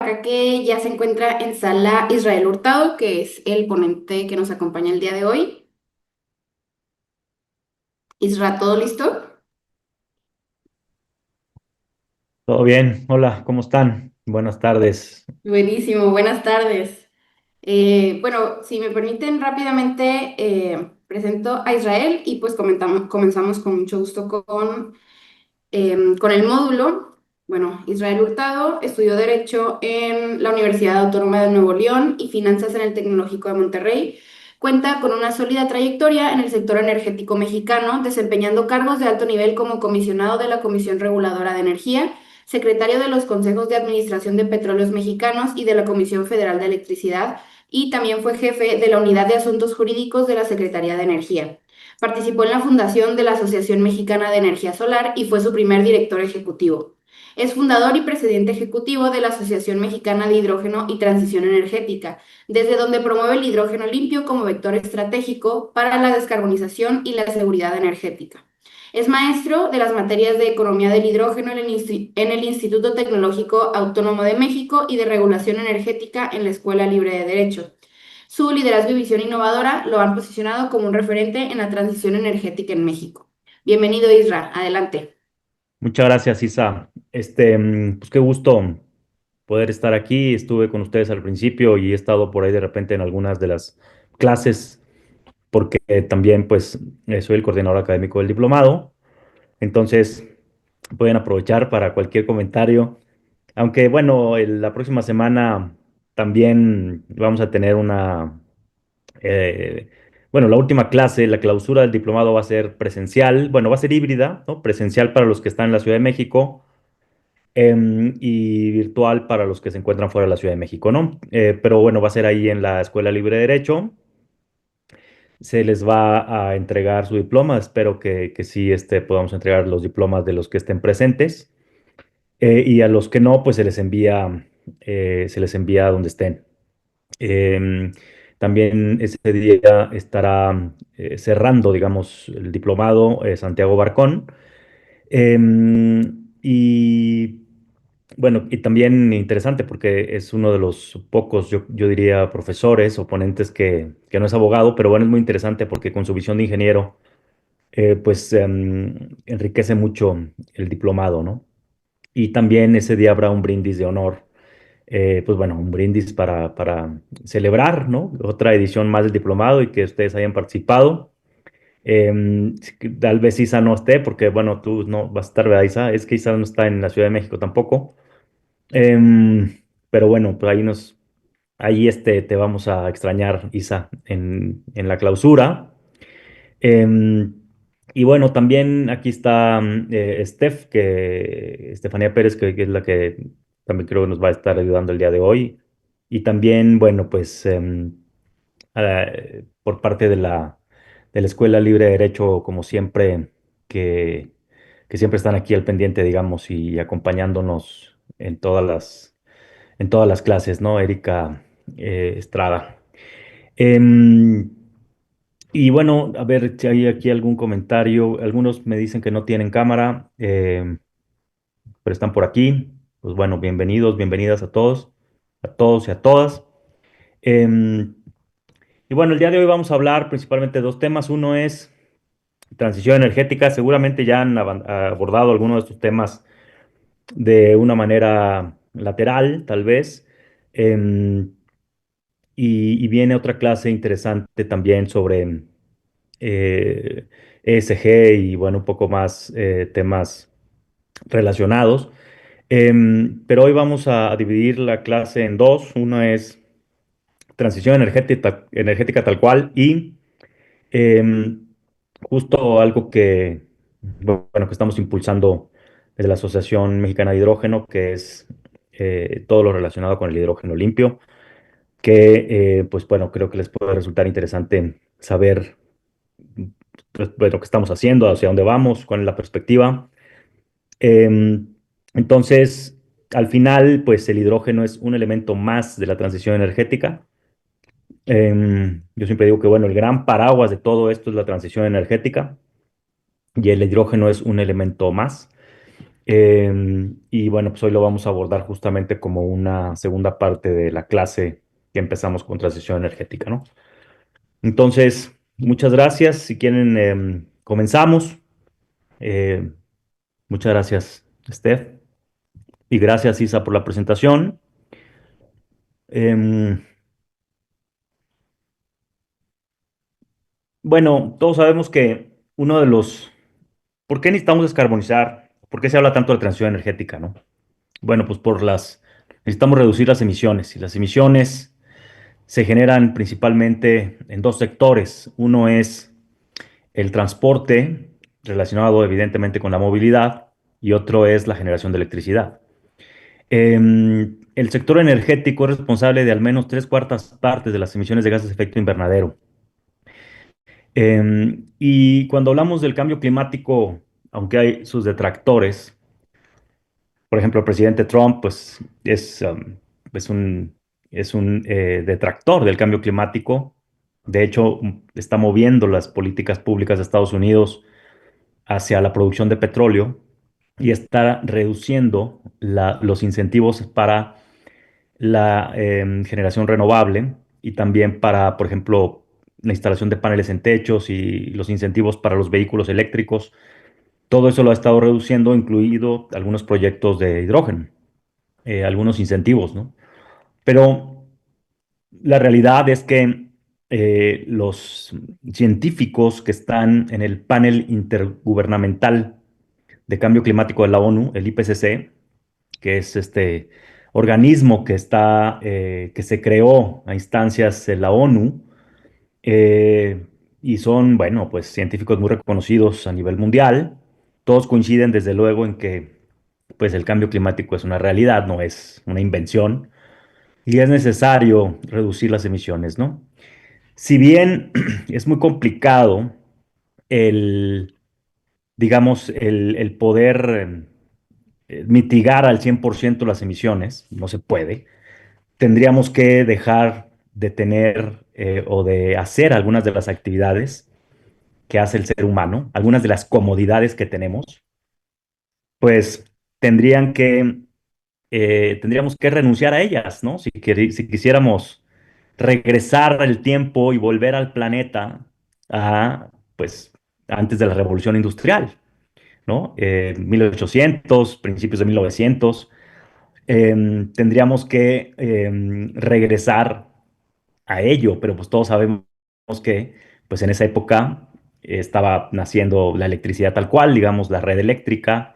acá que ya se encuentra en sala Israel Hurtado, que es el ponente que nos acompaña el día de hoy. Isra, ¿todo listo? Todo bien, hola, ¿cómo están? Buenas tardes. Buenísimo, buenas tardes. Bueno, si me permiten rápidamente, presento a Israel y pues comenzamos con mucho gusto con el módulo. Bueno, Israel Hurtado estudió Derecho en la Universidad Autónoma de Nuevo León y Finanzas en el Tecnológico de Monterrey. Cuenta con una sólida trayectoria en el sector energético mexicano, desempeñando cargos de alto nivel como comisionado de la Comisión Reguladora de Energía, secretario de los Consejos de Administración de Petróleos Mexicanos y de la Comisión Federal de Electricidad, y también fue jefe de la Unidad de Asuntos Jurídicos de la Secretaría de Energía. Participó en la fundación de la Asociación Mexicana de Energía Solar y fue su primer director ejecutivo. Es fundador y presidente ejecutivo de la Asociación Mexicana de Hidrógeno y Transición Energética, desde donde promueve el hidrógeno limpio como vector estratégico para la descarbonización y la seguridad energética. Es maestro de las materias de Economía del Hidrógeno en el Instituto Tecnológico Autónomo de México y de Regulación Energética en la Escuela Libre de Derecho. Su liderazgo y visión innovadora lo han posicionado como un referente en la transición energética en México. Bienvenido, Isra. Adelante. Muchas gracias, Isa. Pues qué gusto poder estar aquí. Estuve con ustedes al principio y he estado por ahí de repente en algunas de las clases, porque también pues soy el coordinador académico del diplomado. Entonces, pueden aprovechar para cualquier comentario. Aunque bueno, la próxima semana también vamos a tener Eh, bueno, la última clase, la clausura del diplomado va a ser presencial, bueno, va a ser híbrida, ¿no? Presencial para los que están en la Ciudad de México, y virtual para los que se encuentran fuera de la Ciudad de México, ¿no? Pero bueno, va a ser ahí en la Escuela Libre de Derecho. Se les va a entregar su diploma. Espero que sí podamos entregar los diplomas de los que estén presentes. Y a los que no, pues se les envía donde estén. Em, También ese día estará cerrando, digamos, el diplomado Santiago Barcón. Y bueno, y también interesante porque es uno de los pocos, yo diría, profesores o ponentes que no es abogado, pero bueno, es muy interesante porque con su visión de ingeniero, pues enriquece mucho el diplomado, ¿no? Y también ese día habrá un brindis de honor, pues bueno, un brindis para celebrar, ¿no? Otra edición más del diplomado y que ustedes hayan participado. Tal vez Isa no esté, porque bueno, tú no vas a estar, ¿verdad, Isa? Es que Isa no está en la Ciudad de México tampoco. Pero bueno, pues ahí te vamos a extrañar, Isa, en la clausura. Em, y bueno, también aquí está Estefanía Pérez, que es la que también creo que nos va a estar ayudando el día de hoy. Y también, bueno, pues por parte de la Escuela Libre de Derecho, como siempre, que, que siempre están aquí al pendiente, digamos, y acompañándonos en todas las clases, ¿no? Erika Estrada. Em, y bueno, a ver si hay aquí algún comentario. Algunos me dicen que no tienen cámara, pero están por aquí. Pues bueno, bienvenidos, bienvenidas a todos y a todas. Em, y bueno, el día de hoy vamos a hablar principalmente de dos temas. Uno es transición energética. Seguramente ya han abordado algunos de estos temas de una manera lateral, tal vez. Em, y viene otra clase interesante también sobre ESG y bueno, un poco más temas relacionados. Pero hoy vamos a dividir la clase en dos. Uno es transición energética tal cual y em, justo algo bueno, que estamos impulsando desde la Asociación Mexicana de Hidrógeno, que es todo lo relacionado con el hidrógeno limpio, que pues bueno, creo que les puede resultar interesante saber pues, lo que estamos haciendo, hacia dónde vamos, cuál es la perspectiva. Em, entonces, al final, pues el hidrógeno es un elemento más de la transición energética. Yo siempre digo que, bueno, el gran paraguas de todo esto es la transición energética y el hidrógeno es un elemento más. Y bueno, pues hoy lo vamos a abordar justamente como una segunda parte de la clase que empezamos con transición energética, ¿no? Entonces, muchas gracias. Si quieren, comenzamos. Eh, Muchas gracias, Steph. Y gracias, Isa, por la presentación. Em, bueno, todos sabemos que uno de los... ¿Por qué necesitamos descarbonizar? ¿Por qué se habla tanto de transición energética, no? Bueno, pues por las... Necesitamos reducir las emisiones y las emisiones se generan principalmente en dos sectores. Uno es el transporte, relacionado evidentemente con la movilidad, y otro es la generación de electricidad. El sector energético es responsable de al menos tres cuartas partes de las emisiones de gases de efecto invernadero. Y cuando hablamos del cambio climático, aunque hay sus detractores, por ejemplo, el presidente Trump, pues es un, es un detractor del cambio climático. De hecho, está moviendo las políticas públicas de Estados Unidos hacia la producción de petróleo y está reduciendo los incentivos para la generación renovable y también para, por ejemplo, la instalación de paneles en techos y los incentivos para los vehículos eléctricos. Todo eso lo ha estado reduciendo, incluido algunos proyectos de hidrógeno, algunos incentivos, ¿no? Pero la realidad es que los científicos que están en el panel intergubernamental de cambio climático de la ONU, el IPCC, que es este organismo que se creó a instancias de la ONU, eh, y son, bueno, pues científicos muy reconocidos a nivel mundial. Todos coinciden desde luego en que pues el cambio climático es una realidad, no es una invención, y es necesario reducir las emisiones, ¿no? Si bien es muy complicado el, digamos, el poder mitigar al 100% las emisiones, no se puede, tendríamos que dejar de tener o de hacer algunas de las actividades que hace el ser humano, algunas de las comodidades que tenemos, pues tendrían que, tendríamos que renunciar a ellas, ¿no? Si quisiéramos regresar el tiempo y volver al planeta a, pues, antes de la revolución industrial, ¿no? 1800, principios de 1900, tendríamos que regresar a ello, pero pues todos sabemos que pues en esa época estaba naciendo la electricidad tal cual, digamos, la red eléctrica,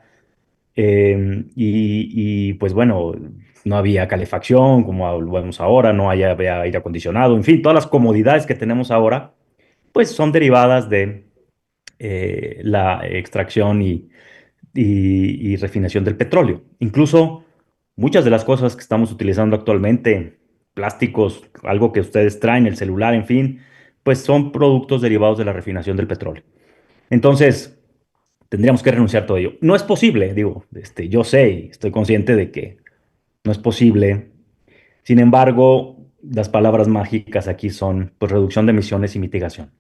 pues bueno, no había calefacción como lo vemos ahora, no había aire acondicionado, en fin, todas las comodidades que tenemos ahora pues son derivadas de la extracción y refinación del petróleo. Incluso muchas de las cosas que estamos utilizando actualmente, plásticos, algo que ustedes traen, el celular, en fin, pues son productos derivados de la refinación del petróleo. Entonces, tendríamos que renunciar a todo ello. No es posible, digo, yo sé y estoy consciente de que no es posible. Sin embargo, las palabras mágicas aquí son pues, reducción de emisiones y mitigación.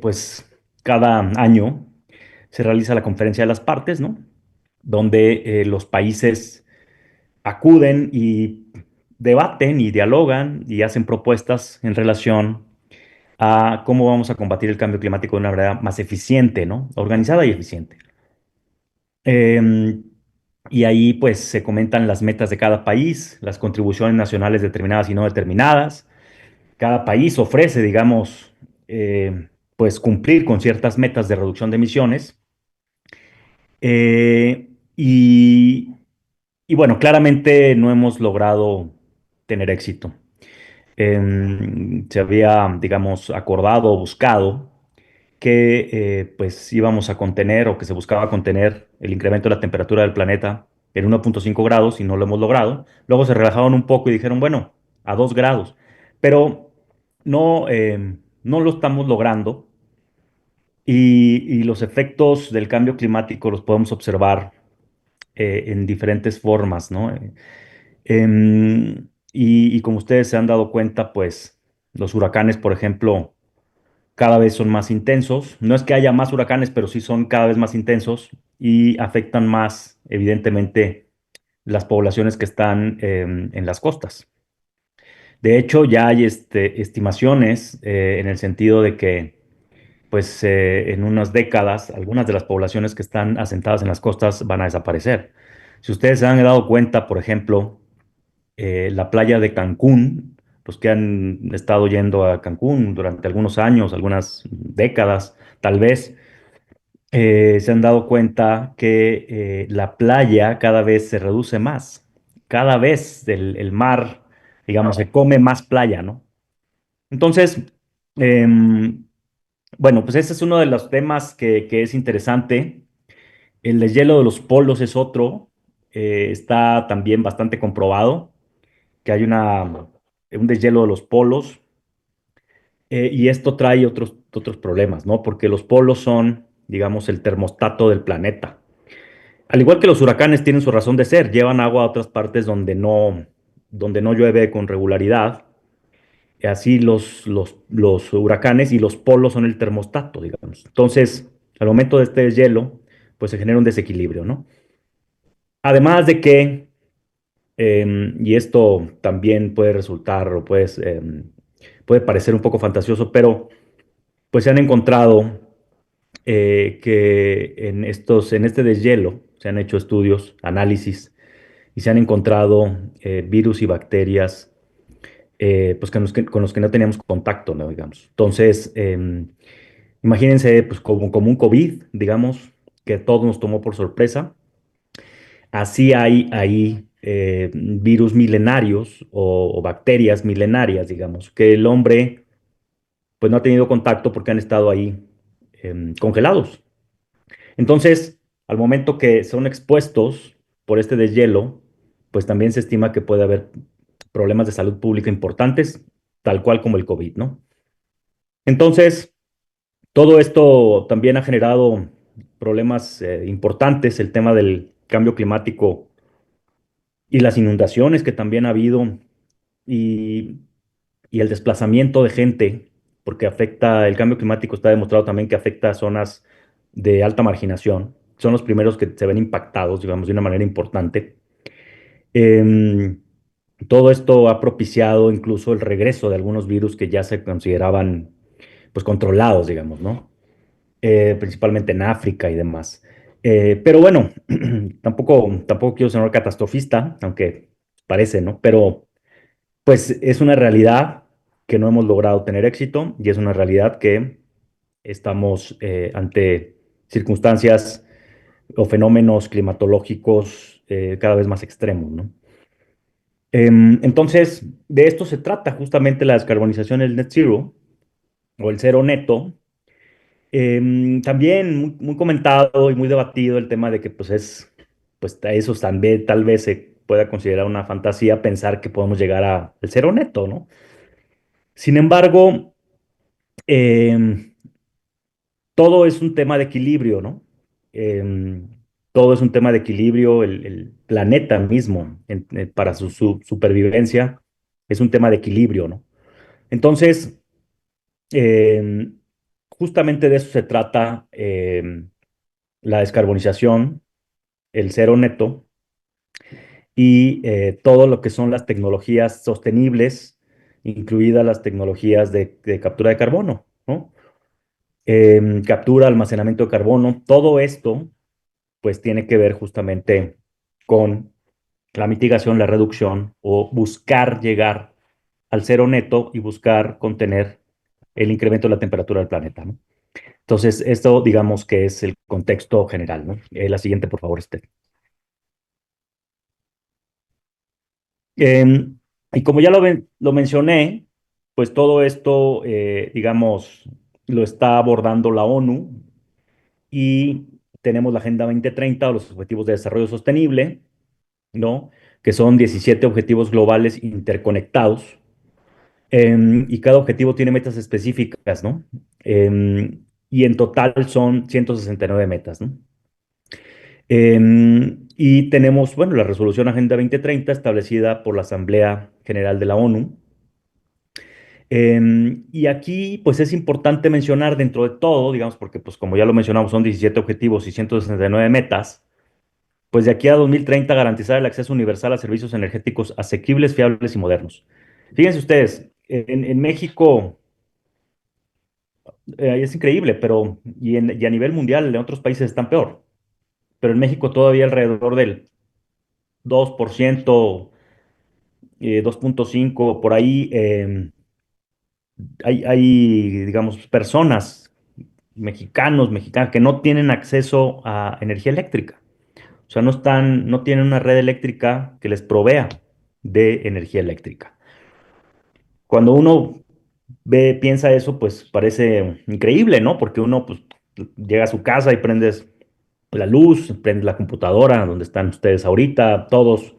Pues cada año se realiza la conferencia de las partes, ¿no? Donde los países acuden y debaten y dialogan y hacen propuestas en relación a cómo vamos a combatir el cambio climático de una manera más eficiente, ¿no? Organizada y eficiente. Em, y ahí pues se comentan las metas de cada país, las contribuciones nacionales determinadas y no determinadas. Cada país ofrece, digamos, pues cumplir con ciertas metas de reducción de emisiones. Eh, y, y bueno, claramente no hemos logrado tener éxito. Se había, digamos, acordado o buscado que pues íbamos a contener o que se buscaba contener el incremento de la temperatura del planeta en 1,5 grados y no lo hemos logrado. Luego se relajaron un poco y dijeron, bueno, a 2 grados, pero no lo estamos logrando y los efectos del cambio climático los podemos observar en diferentes formas, ¿no? Y como ustedes se han dado cuenta, pues los huracanes, por ejemplo, cada vez son más intensos. No es que haya más huracanes, pero sí son cada vez más intensos y afectan más, evidentemente, las poblaciones que están en las costas. De hecho, ya hay estimaciones en el sentido de que, pues, en unas décadas, algunas de las poblaciones que están asentadas en las costas van a desaparecer. Si ustedes se han dado cuenta, por ejemplo, la playa de Cancún, los que han estado yendo a Cancún durante algunos años, algunas décadas, tal vez, se han dado cuenta que la playa cada vez se reduce más. Cada vez el mar, digamos, se come más playa, ¿no? Entonces, em, bueno, pues ese es uno de los temas que es interesante. El deshielo de los polos es otro. Está también bastante comprobado que hay un deshielo de los polos, y esto trae otros problemas, ¿no? Porque los polos son, digamos, el termostato del planeta. Al igual que los huracanes tienen su razón de ser, llevan agua a otras partes donde no llueve con regularidad. Así los huracanes y los polos son el termostato, digamos. Entonces, al momento de este deshielo, pues se genera un desequilibrio, ¿no? Además de que, y esto también puede resultar o puede parecer un poco fantasioso, pero pues se han encontrado que en este deshielo se han hecho estudios, análisis, y se han encontrado virus y bacterias pues con los que no teníamos contacto, ¿no? Digamos. Entonces, imagínense pues como un COVID, digamos, que todo nos tomó por sorpresa. Así hay ahí virus milenarios o bacterias milenarias, digamos, que el hombre pues no ha tenido contacto porque han estado ahí congelados. Entonces, al momento que son expuestos por este deshielo, pues también se estima que puede haber problemas de salud pública importantes, tal cual como el COVID, ¿no? Entonces, todo esto también ha generado problemas importantes, el tema del cambio climático y las inundaciones que también ha habido, y, y el desplazamiento de gente, porque el cambio climático está demostrado también que afecta a zonas de alta marginación. Son los primeros que se ven impactados, digamos, de una manera importante. Em, Todo esto ha propiciado incluso el regreso de algunos virus que ya se consideraban, pues, controlados, digamos, ¿no? Principalmente en África y demás. Pero bueno, tampoco quiero ser catastrofista, aunque parece, ¿no? Pero pues es una realidad que no hemos logrado tener éxito, y es una realidad que estamos ante circunstancias o fenómenos climatológicos cada vez más extremos, ¿no? Entonces, de esto se trata justamente la descarbonización, el net zero o el cero neto. También muy comentado y muy debatido el tema de que pues eso también tal vez se pueda considerar una fantasía pensar que podemos llegar al cero neto, ¿no? Sin embargo, em, todo es un tema de equilibrio, ¿no? Em, Todo es un tema de equilibrio, el planeta mismo, para su supervivencia, es un tema de equilibrio, ¿no? Entonces, em, justamente de eso se trata la descarbonización, el cero neto y todo lo que son las tecnologías sostenibles, incluidas las tecnologías de captura de carbono, ¿no? Captura, almacenamiento de carbono, todo esto pues tiene que ver justamente con la mitigación, la reducción o buscar llegar al cero neto y buscar contener el incremento de la temperatura del planeta, ¿no? Entonces, esto digamos que es el contexto general, ¿no? La siguiente, por favor, Esther. Y como ya lo mencioné, pues todo esto, digamos, lo está abordando la ONU, y tenemos la Agenda 2030 o los Objetivos de Desarrollo Sostenible, ¿no? Que son 17 objetivos globales interconectados, y cada objetivo tiene metas específicas, ¿no? Y en total son 169 metas, ¿no? Y tenemos, bueno, la resolución Agenda 2030 establecida por la Asamblea General de la ONU, Y aquí, pues es importante mencionar dentro de todo, digamos, porque pues como ya lo mencionamos, son 17 objetivos y 169 metas, pues de aquí a 2030 garantizar el acceso universal a servicios energéticos asequibles, fiables y modernos. Fíjense ustedes, en México es increíble, pero y a nivel mundial en otros países están peor, pero en México todavía alrededor del 2%, 2,5, por ahí digamos, personas mexicanas que no tienen acceso a energía eléctrica. O sea, no tienen una red eléctrica que les provea de energía eléctrica. Cuando uno piensa eso, pues parece increíble, ¿no? Porque uno pues, llega a su casa y prendes la luz, prendes la computadora, donde están ustedes ahorita, todos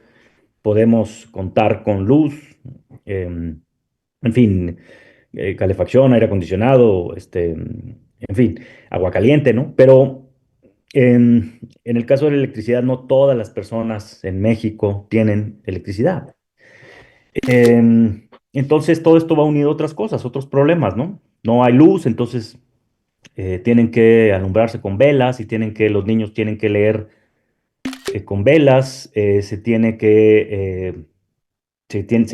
podemos contar con luz, en fin, calefacción, aire acondicionado, en fin, agua caliente, ¿no? Pero en el caso de la electricidad, no todas las personas en México tienen electricidad. Entonces, todo esto va unido a otras cosas, otros problemas, ¿no? No hay luz, entonces tienen que alumbrarse con velas y los niños tienen que leer con velas, se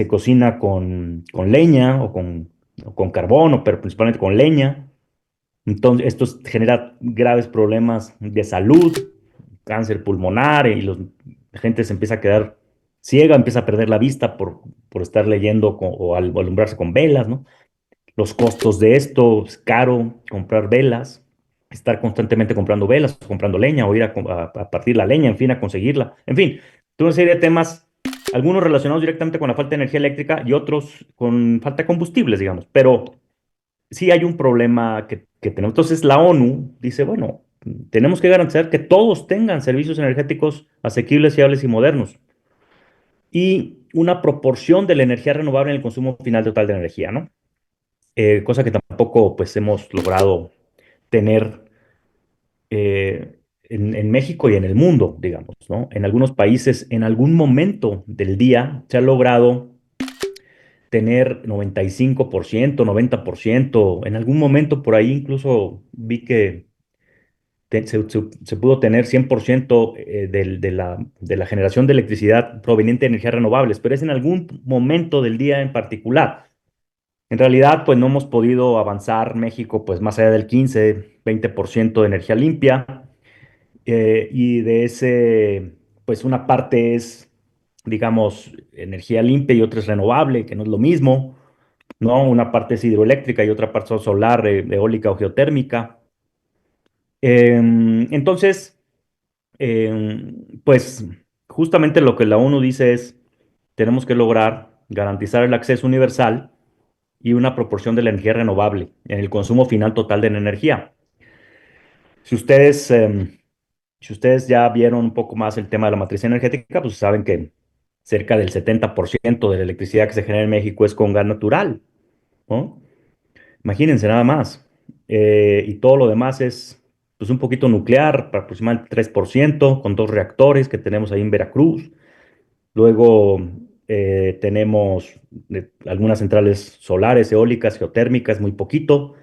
cocina con leña o con carbón, pero principalmente con leña. Entonces, genera graves problemas de salud, cáncer pulmonar, la gente se empieza a quedar ciega, empieza a perder la vista por estar leyendo o alumbrarse con velas, ¿no? Los costos de esto, es caro comprar velas, estar constantemente comprando velas, comprando leña o ir a partir la leña, en fin, a conseguirla. En fin, toda una serie de temas, algunos relacionados directamente con la falta de energía eléctrica y otros con falta de combustibles, digamos. Pero sí hay un problema que tenemos. Entonces la ONU dice, bueno, tenemos que garantizar que todos tengan servicios energéticos asequibles, fiables y modernos. Y una proporción de la energía renovable en el consumo final total de energía, ¿no? Cosa que tampoco pues hemos logrado tener en México y en el mundo, digamos, ¿no? En algunos países, en algún momento del día, se ha logrado tener 95%, 90%. En algún momento por ahí incluso vi que se pudo tener 100% de la generación de electricidad proveniente de energías renovables, pero es en algún momento del día en particular. En realidad, pues no hemos podido avanzar México, pues más allá del 15, 20% de energía limpia, y de ese, pues una parte es, digamos, energía limpia y otra es renovable, que no es lo mismo, ¿no? Una parte es hidroeléctrica y otra parte es solar, eólica o geotérmica. Entonces, pues justamente lo que la ONU dice es, tenemos que lograr garantizar el acceso universal y una proporción de la energía renovable en el consumo final total de la energía. Si ustedes, si ustedes ya vieron un poco más el tema de la matriz energética, pues saben que cerca del 70% de la electricidad que se genera en México es con gas natural, ¿no? Imagínense nada más. Y todo lo demás es pues, un poquito nuclear, para aproximadamente 3%, con dos reactores que tenemos ahí en Veracruz. Luego tenemos algunas centrales solares, eólicas, geotérmicas, muy poquito,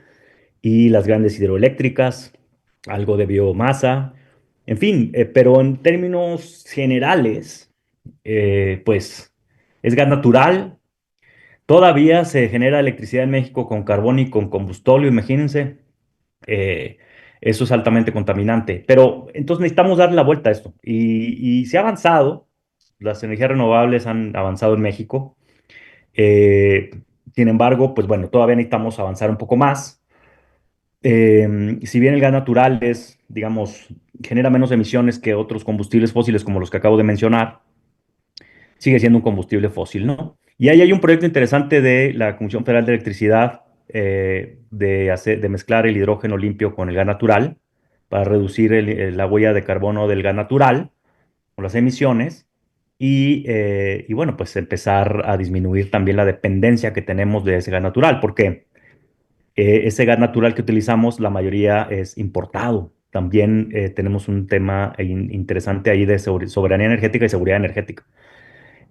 y las grandes hidroeléctricas, algo de biomasa, en fin, pero en términos generales, pues es gas natural. Todavía se genera electricidad en México con carbón y con combustóleo, imagínense. eh, Eso es altamente contaminante. Pero entonces necesitamos darle la vuelta a esto. Y se ha avanzado, las energías renovables han avanzado en México. Eh, Sin embargo, pues bueno, todavía necesitamos avanzar un poco más. Si bien el gas natural es, digamos, genera menos emisiones que otros combustibles fósiles como los que acabo de mencionar, sigue siendo un combustible fósil, ¿no? Y ahí hay un proyecto interesante de la Comisión Federal de Electricidad de mezclar el hidrógeno limpio con el gas natural para reducir la huella de carbono del gas natural o las emisiones y bueno, pues empezar a disminuir también la dependencia que tenemos de ese gas natural, porque ese gas natural que utilizamos, la mayoría es importado. También tenemos un tema interesante ahí de soberanía energética y seguridad energética.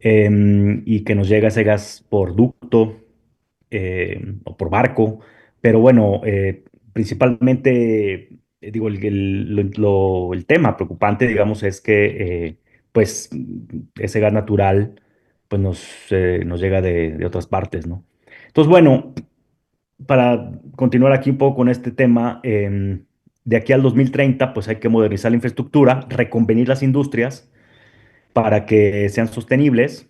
Y que nos llega ese gas por ducto o por barco, pero bueno, principalmente, digo, el tema preocupante, digamos, es que pues ese gas natural pues nos llega de otras partes, ¿no? Entonces, bueno, para continuar aquí un poco con este tema, de aquí al 2030, pues hay que modernizar la infraestructura, reconvenir las industrias para que sean sostenibles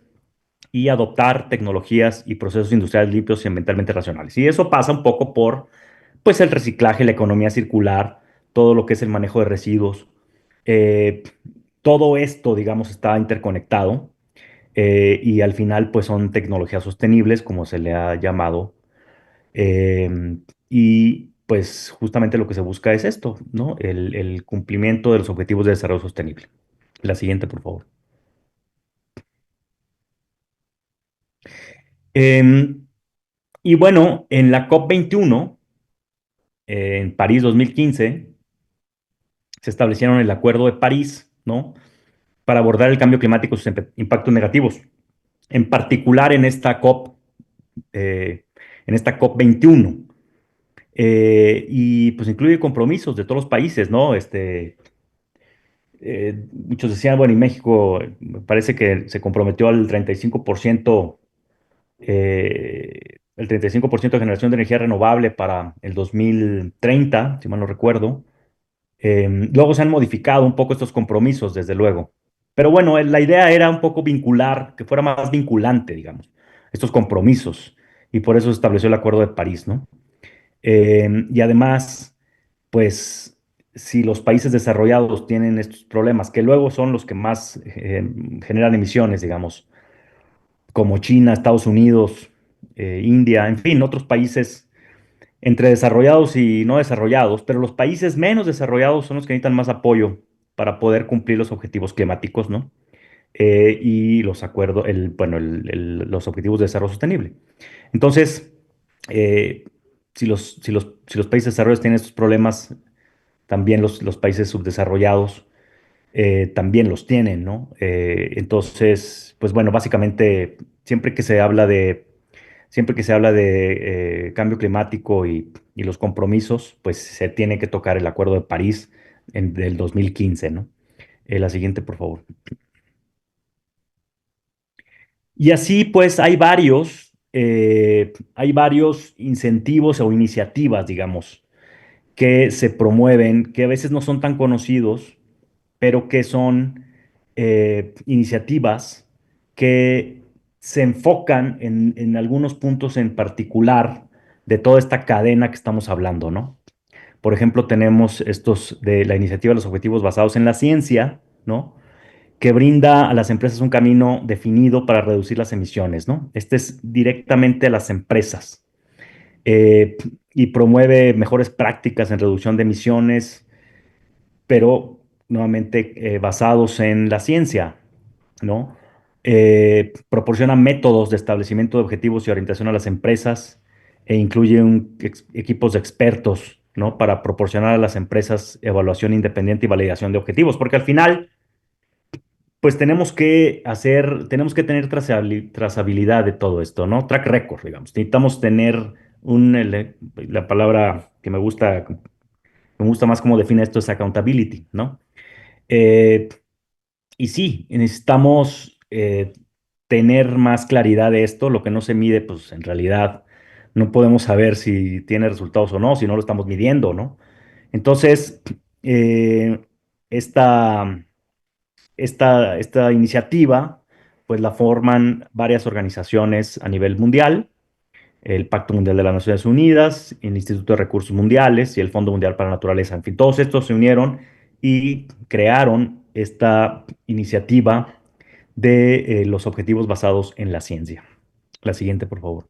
y adoptar tecnologías y procesos industriales limpios y ambientalmente racionales. Y eso pasa un poco por, pues, el reciclaje, la economía circular, todo lo que es el manejo de residuos. Eh, Todo esto, digamos, está interconectado y al final, pues, son tecnologías sostenibles, como se le ha llamado. Y pues justamente lo que se busca es esto, ¿no? El cumplimiento de los objetivos de desarrollo sostenible. La siguiente, por favor. Em, y bueno, en la COP 21 en París 2015, se establecieron el Acuerdo de París, ¿no? Para abordar el cambio climático y sus impactos negativos. En particular eh, en esta COP 21. Y pues incluye compromisos de todos los países, ¿no? Muchos decían, bueno, y México me parece que se comprometió al 35%, el 35% de generación de energía renovable para el 2030, si mal no recuerdo. Luego se han modificado un poco estos compromisos, desde luego. Pero bueno, la idea era un poco vincular, que fuera más vinculante, digamos, estos compromisos. Y por eso se estableció el Acuerdo de París, ¿no? Y además, pues, si los países desarrollados tienen estos problemas, que luego son los que más generan emisiones, digamos, como China, Estados Unidos, India, en fin, otros países entre desarrollados y no desarrollados, pero los países menos desarrollados son los que necesitan más apoyo para poder cumplir los objetivos climáticos, ¿no? Y los acuerdos, bueno, los objetivos de desarrollo sostenible. Entonces, eh, si los países desarrollados tienen estos problemas, también los países subdesarrollados también los tienen, ¿no? Entonces, pues bueno, básicamente, siempre que se habla de cambio climático y los compromisos, pues se tiene que tocar el Acuerdo de París del 2015, ¿no? La siguiente, por favor. Y así, pues, hay varios incentivos o iniciativas, digamos, que se promueven, que a veces no son tan conocidos, pero que son iniciativas que se enfocan en algunos puntos en particular de toda esta cadena que estamos hablando, ¿no? Por ejemplo, tenemos estos de la iniciativa de los objetivos basados en la ciencia, ¿no? Que brinda a las empresas un camino definido para reducir las emisiones, ¿no? Este es directamente a las empresas eh, y promueve mejores prácticas en reducción de emisiones, pero nuevamente basados en la ciencia, ¿no? Proporciona métodos de establecimiento de objetivos y orientación a las empresas e incluye equipos de expertos, ¿no? Para proporcionar a las empresas evaluación independiente y validación de objetivos, porque al final, pues tenemos que tener trazabilidad de todo esto, ¿no? Track record, digamos. Necesitamos tener la palabra me gusta más cómo define esto es accountability, ¿no? Eh, y sí, necesitamos tener más claridad de esto. Lo que no se mide, pues en realidad no podemos saber si tiene resultados o no, si no lo estamos midiendo, ¿no? Entonces, eh, esta, esta iniciativa, pues la forman varias organizaciones a nivel mundial, el Pacto Mundial de las Naciones Unidas, el Instituto de Recursos Mundiales y el Fondo Mundial para la Naturaleza. En fin, todos estos se unieron y crearon esta iniciativa de los objetivos basados en la ciencia. La siguiente, por favor.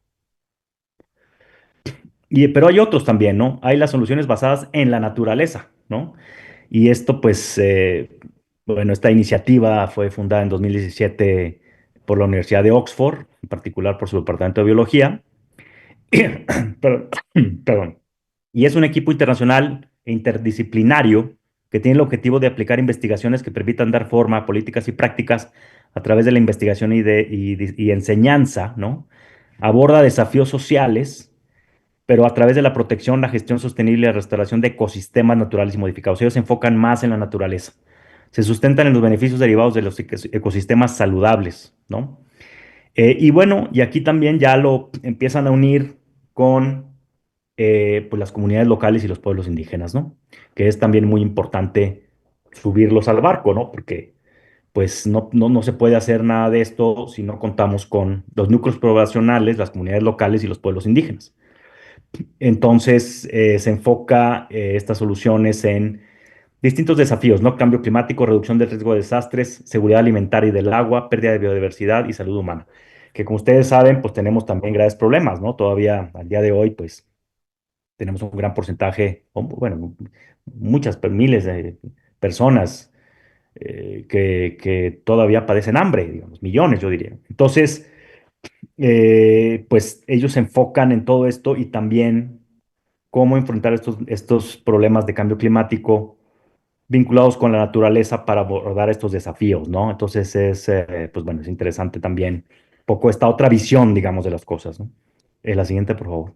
Pero hay otros también, ¿no? Hay las soluciones basadas en la naturaleza, ¿no? Y esto, pues, bueno, esta iniciativa fue fundada en 2017 por la Universidad de Oxford, en particular por su departamento de biología. Perdón, perdón. Y es un equipo internacional e interdisciplinario que tiene el objetivo de aplicar investigaciones que permitan dar forma a políticas y prácticas a través de la investigación y enseñanza, ¿no? aborda desafíos sociales, pero a través de la protección, la gestión sostenible y la restauración de ecosistemas naturales y modificados. Ellos se enfocan más en la naturaleza. Se sustentan en los beneficios derivados de los ecosistemas saludables, ¿no? Y bueno, y aquí también ya lo empiezan a unir con pues las comunidades locales y los pueblos indígenas, ¿no? Que es también muy importante subirlos al barco, ¿no? Porque pues no se puede hacer nada de esto si no contamos con los núcleos poblacionales, las comunidades locales y los pueblos indígenas. Entonces, se enfoca estas soluciones en distintos desafíos, ¿no? Cambio climático, reducción del riesgo de desastres, seguridad alimentaria y del agua, pérdida de biodiversidad y salud humana. Que como ustedes saben, pues tenemos también graves problemas, ¿no? Todavía al día de hoy, pues tenemos un gran porcentaje, o, bueno, muchas, miles de personas que todavía padecen hambre, digamos, millones, yo diría. Entonces, pues ellos se enfocan en todo esto y también cómo enfrentar estos problemas de cambio climático vinculados con la naturaleza para abordar estos desafíos, ¿no? Entonces pues bueno, es interesante también un poco esta otra visión, digamos, de las cosas, ¿no? La siguiente, por favor.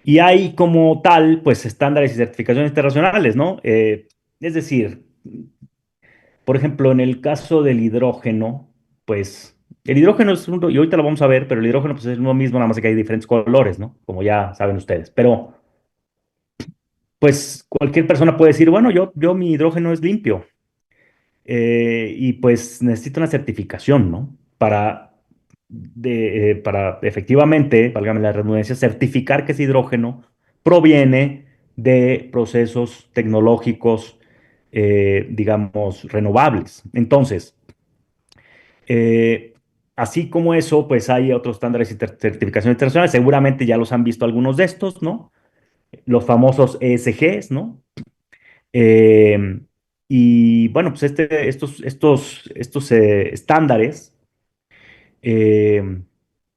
Y hay como tal, pues, estándares y certificaciones internacionales, ¿no? Es decir, por ejemplo, en el caso del hidrógeno, pues, el hidrógeno es uno, y ahorita lo vamos a ver, pero el hidrógeno pues, es uno mismo, nada más que hay diferentes colores, ¿no? Como ya saben ustedes. Pero, pues, cualquier persona puede decir, bueno, yo mi hidrógeno es limpio. Y pues necesita una certificación, ¿no? Para efectivamente, válgame la redundancia, certificar que ese hidrógeno proviene de procesos tecnológicos, digamos, renovables. Entonces, eh, así como eso, pues hay otros estándares y certificaciones internacionales. Seguramente ya los han visto algunos de estos, ¿no? Los famosos ESGs, ¿no? Eh, y bueno, pues estos estándares eh,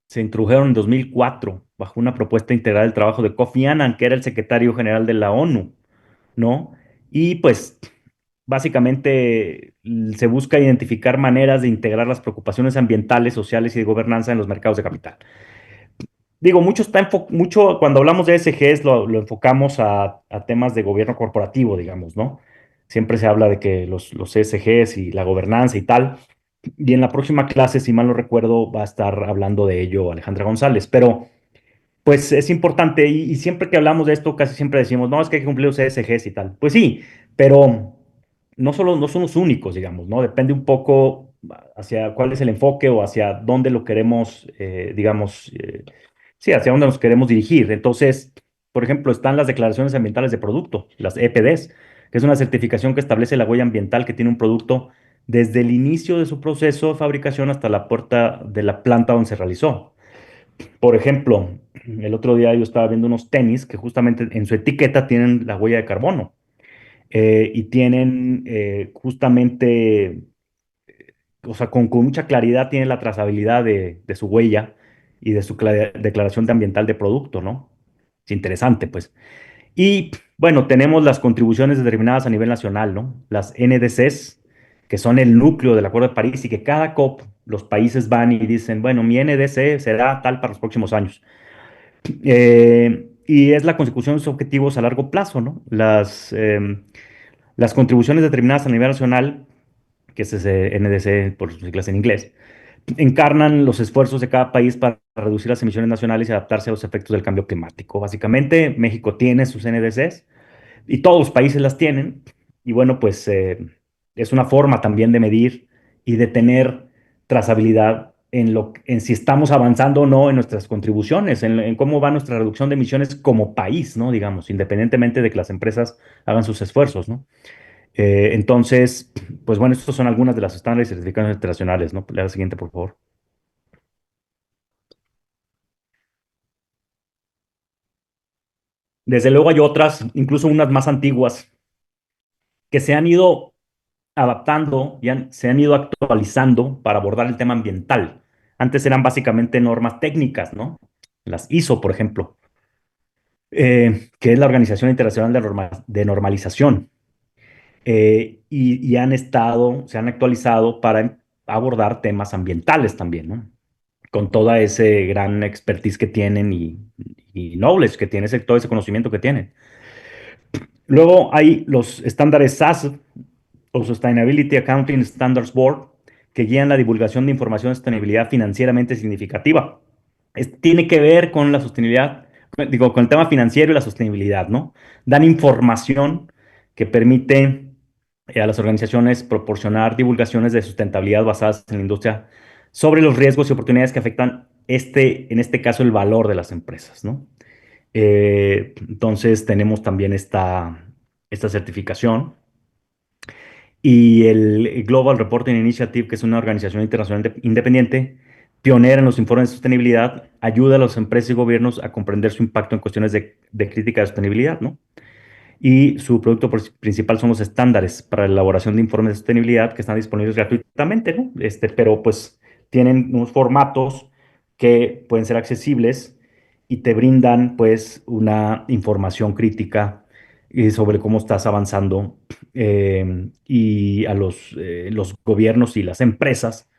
se introdujeron en 2004 bajo una propuesta integral del trabajo de Kofi Annan, que era el secretario general de la ONU, ¿no? Y pues básicamente se busca identificar maneras de integrar las preocupaciones ambientales, sociales y de gobernanza en los mercados de capital. Digo, mucho cuando hablamos de ESGs lo enfocamos a temas de gobierno corporativo, digamos, ¿no? Siempre se habla de que los ESGs y la gobernanza y tal. Y en la próxima clase, si mal no recuerdo, va a estar hablando de ello Alejandra González. Pero pues es importante y siempre que hablamos de esto, casi siempre decimos, no, es que hay que cumplir los ESGs y tal. Pues sí, pero no son los únicos, digamos, ¿no? Depende un poco hacia cuál es el enfoque o hacia dónde lo queremos, digamos, sí, hacia dónde nos queremos dirigir. Entonces, por ejemplo, están las declaraciones ambientales de producto, las EPDs, que es una certificación que establece la huella ambiental que tiene un producto desde el inicio de su proceso de fabricación hasta la puerta de la planta donde se realizó. Por ejemplo, el otro día yo estaba viendo unos tenis que justamente en su etiqueta tienen la huella de carbono y tienen justamente, o sea, con mucha claridad tienen la trazabilidad de su huella y de su declaración de ambiental de producto, ¿no? Es interesante, pues. Y bueno, tenemos las contribuciones determinadas a nivel nacional, ¿no? Las NDCs, que son el núcleo del Acuerdo de París y que cada COP los países van y dicen, bueno, mi NDC será tal para los próximos años. Y es la consecución de sus objetivos a largo plazo, ¿no? Las contribuciones determinadas a nivel nacional, que es ese NDC por sus siglas en inglés, encarnan los esfuerzos de cada país para reducir las emisiones nacionales y adaptarse a los efectos del cambio climático. Básicamente, México tiene sus NDCs y todos los países las tienen. Y bueno, pues es una forma también de medir y de tener trazabilidad en si estamos avanzando o no en nuestras contribuciones, en cómo va nuestra reducción de emisiones como país, ¿no? Digamos, independientemente de que las empresas hagan sus esfuerzos, ¿no? Entonces, pues bueno, estos son algunas de las estándares y certificaciones internacionales, ¿no? La siguiente, por favor. Desde luego hay otras, incluso unas más antiguas, que se han ido adaptando y se han ido actualizando para abordar el tema ambiental. Antes eran básicamente normas técnicas, ¿no? Las ISO, por ejemplo, que es la Organización Internacional de Normalización, y se han actualizado para abordar temas ambientales también, ¿no? con toda ese gran expertise que tienen y knowledge que tienen, todo ese conocimiento que tienen. Luego hay los estándares SAS o Sustainability Accounting Standards Board, que guían la divulgación de información de sostenibilidad financieramente significativa. Tiene que ver con la sostenibilidad, digo, con el tema financiero y la sostenibilidad, ¿no? Dan información que permite a las organizaciones proporcionar divulgaciones de sustentabilidad basadas en la industria sobre los riesgos y oportunidades que afectan en este caso, el valor de las empresas, ¿no? Entonces tenemos también esta certificación y el Global Reporting Initiative, que es una organización internacional independiente, pionera en los informes de sostenibilidad, ayuda a las empresas y gobiernos a comprender su impacto en cuestiones de crítica de sostenibilidad, ¿no? Y su producto principal son los estándares para la elaboración de informes de sostenibilidad que están disponibles gratuitamente, ¿no? Pero pues tienen unos formatos que pueden ser accesibles y te brindan pues una información crítica sobre cómo estás avanzando y a los gobiernos y las empresas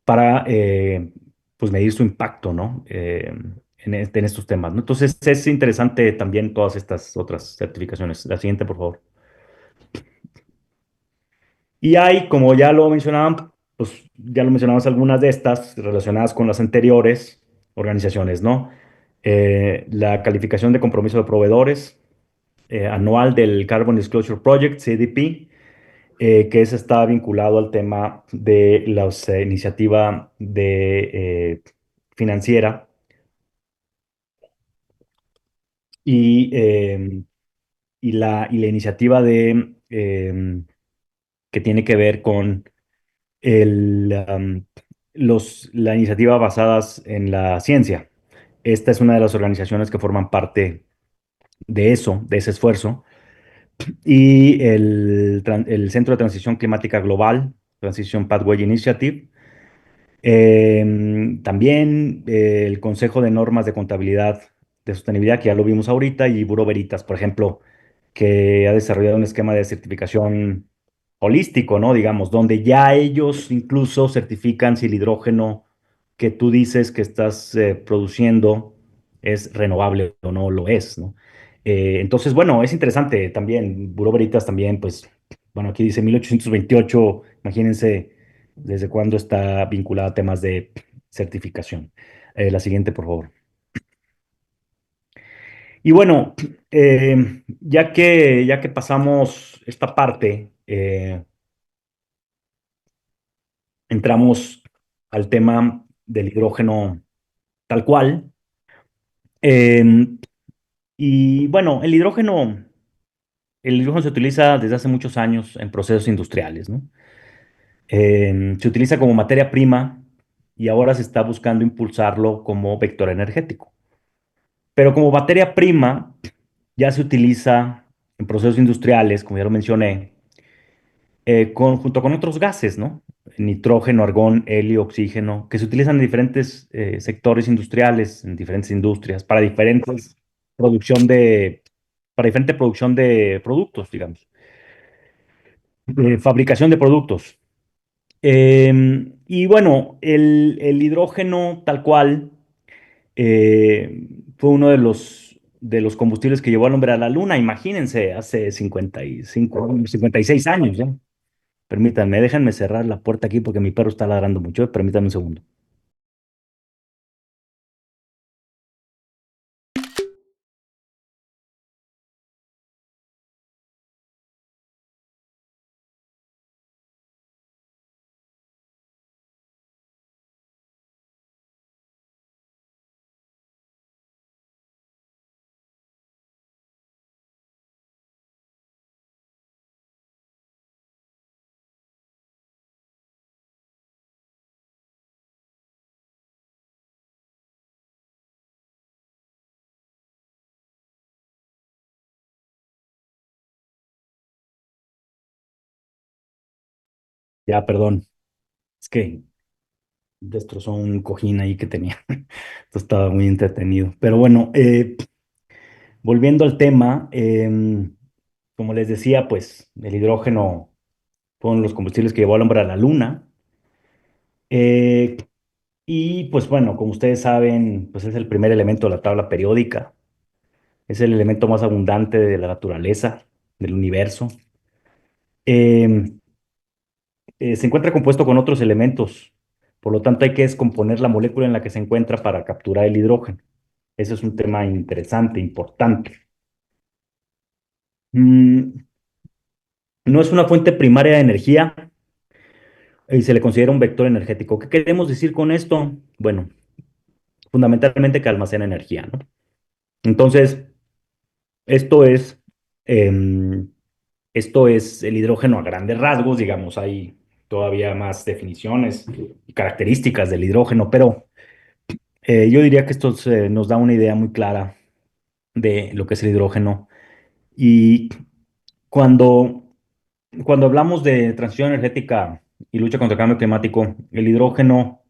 para pues medir su impacto, ¿no? En estos temas, ¿no? Entonces es interesante también todas estas otras certificaciones. La siguiente, por favor. Y hay, como ya lo mencionaban, pues ya lo mencionamos algunas de estas relacionadas con las anteriores organizaciones, ¿no? La calificación de compromiso de proveedores anual del Carbon Disclosure Project, CDP, que ese está vinculado al tema de la iniciativa financiera y, y la iniciativa que tiene que ver con la iniciativa basadas en la ciencia. Esta es una de las organizaciones que forman parte de eso, de ese esfuerzo. Y el Centro de Transición Climática Global, Transition Pathway Initiative. También el Consejo de Normas de Contabilidad de Sostenibilidad, que ya lo vimos ahorita, y Bureau Veritas, por ejemplo, que ha desarrollado un esquema de certificación holístico, ¿no? Digamos, donde ya ellos incluso certifican si el hidrógeno que tú dices que estás produciendo es renovable o no lo es, ¿no? Entonces, bueno, es interesante también. Bureau Veritas también, pues, bueno, aquí dice 1828, imagínense desde cuándo está vinculada a temas de certificación. La siguiente, por favor. Y bueno, ya que pasamos esta parte, entramos al tema del hidrógeno tal cual. Eh, y bueno, el hidrógeno se utiliza desde hace muchos años en procesos industriales, ¿no? Se utiliza como materia prima y ahora se está buscando impulsarlo como vector energético. Pero como materia prima ya se utiliza en procesos industriales, como ya lo mencioné, junto con otros gases, ¿no? Nitrógeno, argón, helio, oxígeno, que se utilizan en diferentes sectores industriales, en diferentes industrias, producción de, para diferente producción de productos, digamos, fabricación de productos. Y bueno, el hidrógeno tal cual fue uno de los combustibles que llevó al hombre a la luna, imagínense, hace 56 años, ¿ya? Permítanme, déjenme cerrar la puerta aquí porque mi perro está ladrando mucho. Permítanme un segundo. Ya, perdón. Es que destrozó un cojín ahí que tenía. Esto estaba muy entretenido. Pero bueno, volviendo al tema, como les decía, pues el hidrógeno fueron los combustibles que llevó al hombre a la luna. Eh, Y pues bueno, como ustedes saben, pues es el primer elemento de la tabla periódica. Es el elemento más abundante de la naturaleza, del universo. Em, Se encuentra compuesto con otros elementos. Por lo tanto, hay que descomponer la molécula en la que se encuentra para capturar el hidrógeno. Ese es un tema interesante, importante. Mm, no es una fuente primaria de energía y se le considera un vector energético. ¿Qué queremos decir con esto? Bueno, fundamentalmente que almacena energía, ¿no? Entonces, esto es, em, esto es el hidrógeno a grandes rasgos, digamos, hay todavía más definiciones y características del hidrógeno, pero yo diría que esto nos da una idea muy clara de lo que es el hidrógeno. Y cuando, cuando hablamos de transición energética y lucha contra el cambio climático, el hidrógeno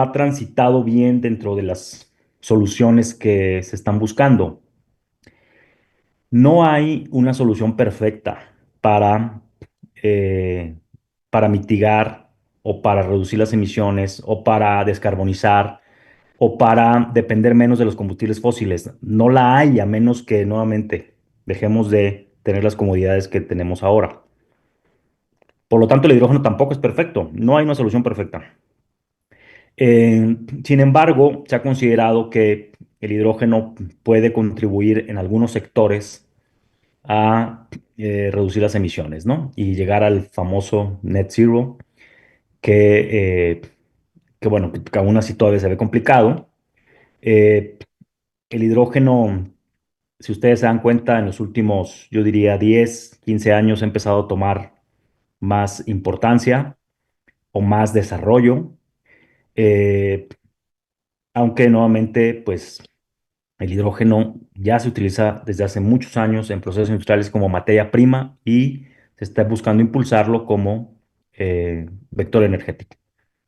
ha transitado bien dentro de las soluciones que se están buscando. No hay una solución perfecta para, eh, para mitigar o para reducir las emisiones o para descarbonizar o para depender menos de los combustibles fósiles. No la hay a menos que nuevamente dejemos de tener las comodidades que tenemos ahora. Por lo tanto, el hidrógeno tampoco es perfecto. No hay una solución perfecta. Sin embargo, se ha considerado que el hidrógeno puede contribuir en algunos sectores a reducir las emisiones, ¿no? Y llegar al famoso net zero, que, eh, bueno, que aún así todavía se ve complicado. Eh, el hidrógeno, si ustedes se dan cuenta, en los últimos, yo diría, 10, 15 años ha empezado a tomar más importancia o más desarrollo, eh, aunque nuevamente, pues el hidrógeno ya se utiliza desde hace muchos años en procesos industriales como materia prima y se está buscando impulsarlo como vector energético.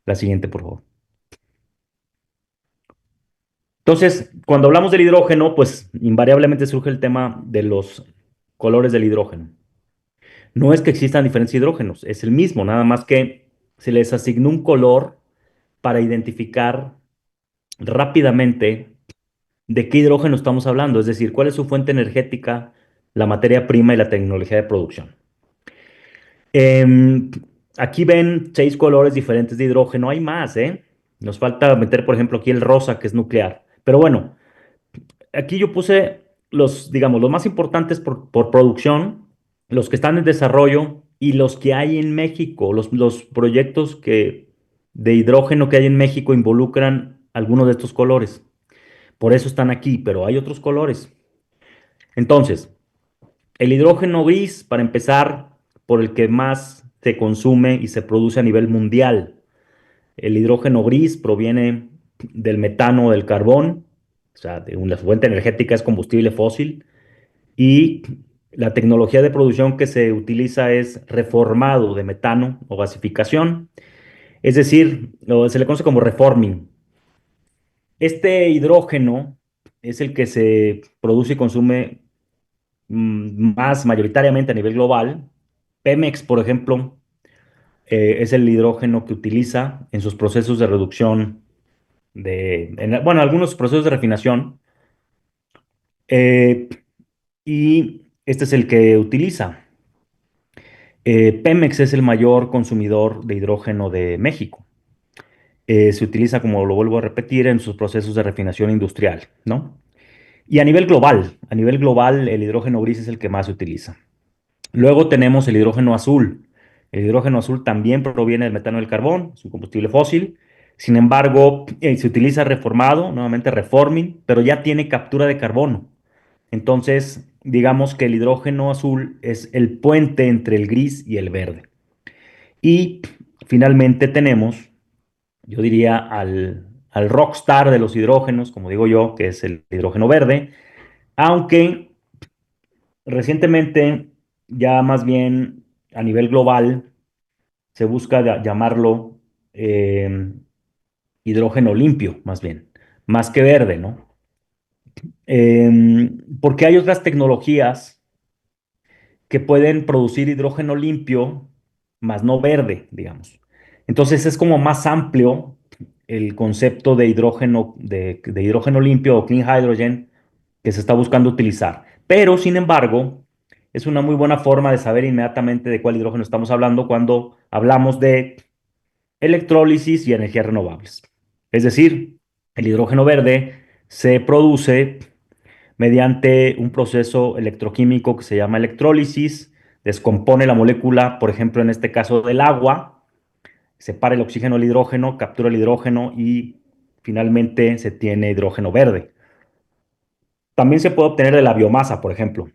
La siguiente, por favor. Entonces, cuando hablamos del hidrógeno, pues invariablemente surge el tema de los colores del hidrógeno. No es que existan diferentes hidrógenos, es el mismo, nada más que se les asignó un color para identificar rápidamente de qué hidrógeno estamos hablando, es decir, cuál es su fuente energética, la materia prima y la tecnología de producción. Em, Aquí ven 6 colores diferentes de hidrógeno, hay más, ¿eh? Nos falta meter, por ejemplo, aquí el rosa, que es nuclear. Pero bueno, aquí yo puse los, digamos, los más importantes por producción, los que están en desarrollo y los que hay en México. Los proyectos de hidrógeno que hay en México involucran algunos de estos colores. Por eso están aquí, pero hay otros colores. Entonces, el hidrógeno gris, para empezar, por el que más se consume y se produce a nivel mundial. El hidrógeno gris proviene del metano del carbón, o sea, de una fuente energética es combustible fósil, y la tecnología de producción que se utiliza es reformado de metano o gasificación, es decir, se le conoce como reforming. Este hidrógeno es el que se produce y consume más mayoritariamente a nivel global. Pemex, por ejemplo, es el hidrógeno que utiliza en sus procesos de reducción bueno, algunos procesos de refinación. eh, y este es el que utiliza. Pemex es el mayor consumidor de hidrógeno de México. Se utiliza, como lo vuelvo a repetir, en sus procesos de refinación industrial, ¿no? Y a nivel global, el hidrógeno gris es el que más se utiliza. Luego tenemos el hidrógeno azul. El hidrógeno azul también proviene del metano del carbón, es un combustible fósil. Sin embargo, se utiliza reformado, nuevamente reforming, pero ya tiene captura de carbono. Entonces, digamos que el hidrógeno azul es el puente entre el gris y el verde. Y finalmente tenemos, yo diría, al rockstar de los hidrógenos, como digo yo, que es el hidrógeno verde, aunque recientemente, ya más bien a nivel global, se busca llamarlo eh, hidrógeno limpio, más bien, más que verde, ¿no? Porque hay otras tecnologías que pueden producir hidrógeno limpio, más no verde, digamos. Entonces es como más amplio el concepto de hidrógeno, de hidrógeno limpio o clean hydrogen que se está buscando utilizar. Pero, sin embargo, es una muy buena forma de saber inmediatamente de cuál hidrógeno estamos hablando cuando hablamos de electrólisis y energías renovables. Es decir, el hidrógeno verde se produce mediante un proceso electroquímico que se llama electrólisis, descompone la molécula, por ejemplo, en este caso del agua, separa el oxígeno del hidrógeno, captura el hidrógeno y finalmente se tiene hidrógeno verde. También se puede obtener de la biomasa, por ejemplo.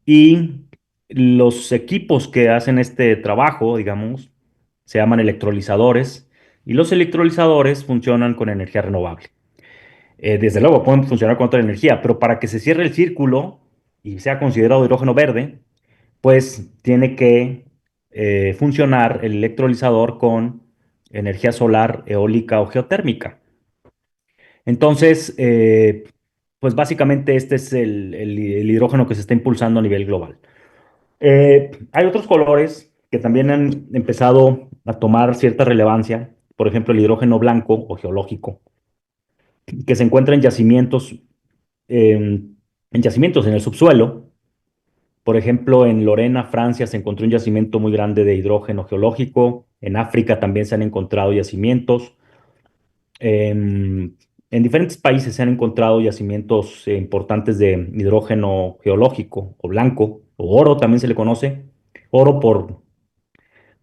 Y los equipos que hacen este trabajo, digamos, se llaman electrolizadores y los electrolizadores funcionan con energía renovable. Desde luego, pueden funcionar con otra energía, pero para que se cierre el círculo y sea considerado hidrógeno verde, pues tiene que funcionar el electrolizador con energía solar, eólica o geotérmica. Entonces, pues básicamente este es el hidrógeno que se está impulsando a nivel global. Hay otros colores que también han empezado a tomar cierta relevancia, por ejemplo, el hidrógeno blanco o geológico, que se encuentra en yacimientos en el subsuelo. Por ejemplo, en Lorena, Francia, se encontró un yacimiento muy grande de hidrógeno geológico. En África también se han encontrado yacimientos. En diferentes países se han encontrado yacimientos importantes de hidrógeno geológico o blanco, o oro también se le conoce. Oro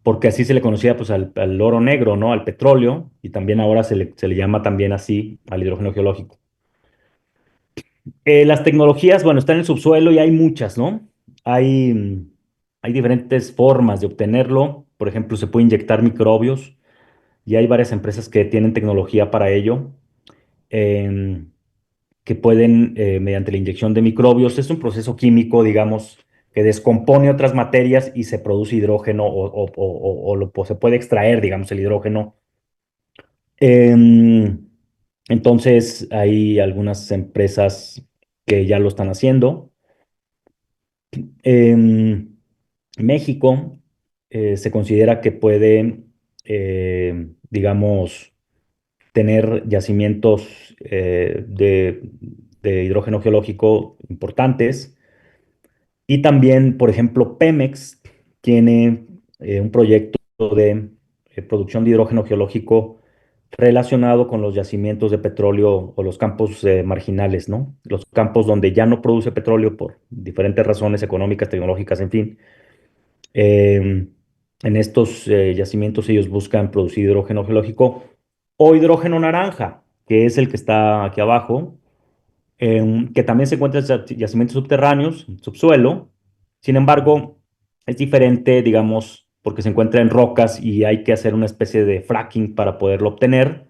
porque así se le conocía pues, al oro negro, ¿no? Al petróleo, y también ahora se le llama también así al hidrógeno geológico. Las tecnologías, bueno, están en el subsuelo y hay muchas, ¿no? Hay diferentes formas de obtenerlo. Por ejemplo, se puede inyectar microbios y hay varias empresas que tienen tecnología para ello, em, que pueden, mediante la inyección de microbios, es un proceso químico, digamos, que descompone otras materias y se produce hidrógeno o se puede extraer, digamos, el hidrógeno. Em, entonces, hay algunas empresas que ya lo están haciendo. En México se considera que puede, digamos, tener yacimientos de hidrógeno geológico importantes. Y también, por ejemplo, Pemex tiene un proyecto de producción de hidrógeno geológico relacionado con los yacimientos de petróleo o los campos marginales, ¿no? Los campos donde ya no produce petróleo por diferentes razones económicas, tecnológicas, en fin. Eh, en estos yacimientos ellos buscan producir hidrógeno geológico o hidrógeno naranja, que es el que está aquí abajo, que también se encuentra en yacimientos subterráneos, subsuelo. Sin embargo, es diferente, digamos, porque se encuentra en rocas y hay que hacer una especie de fracking para poderlo obtener.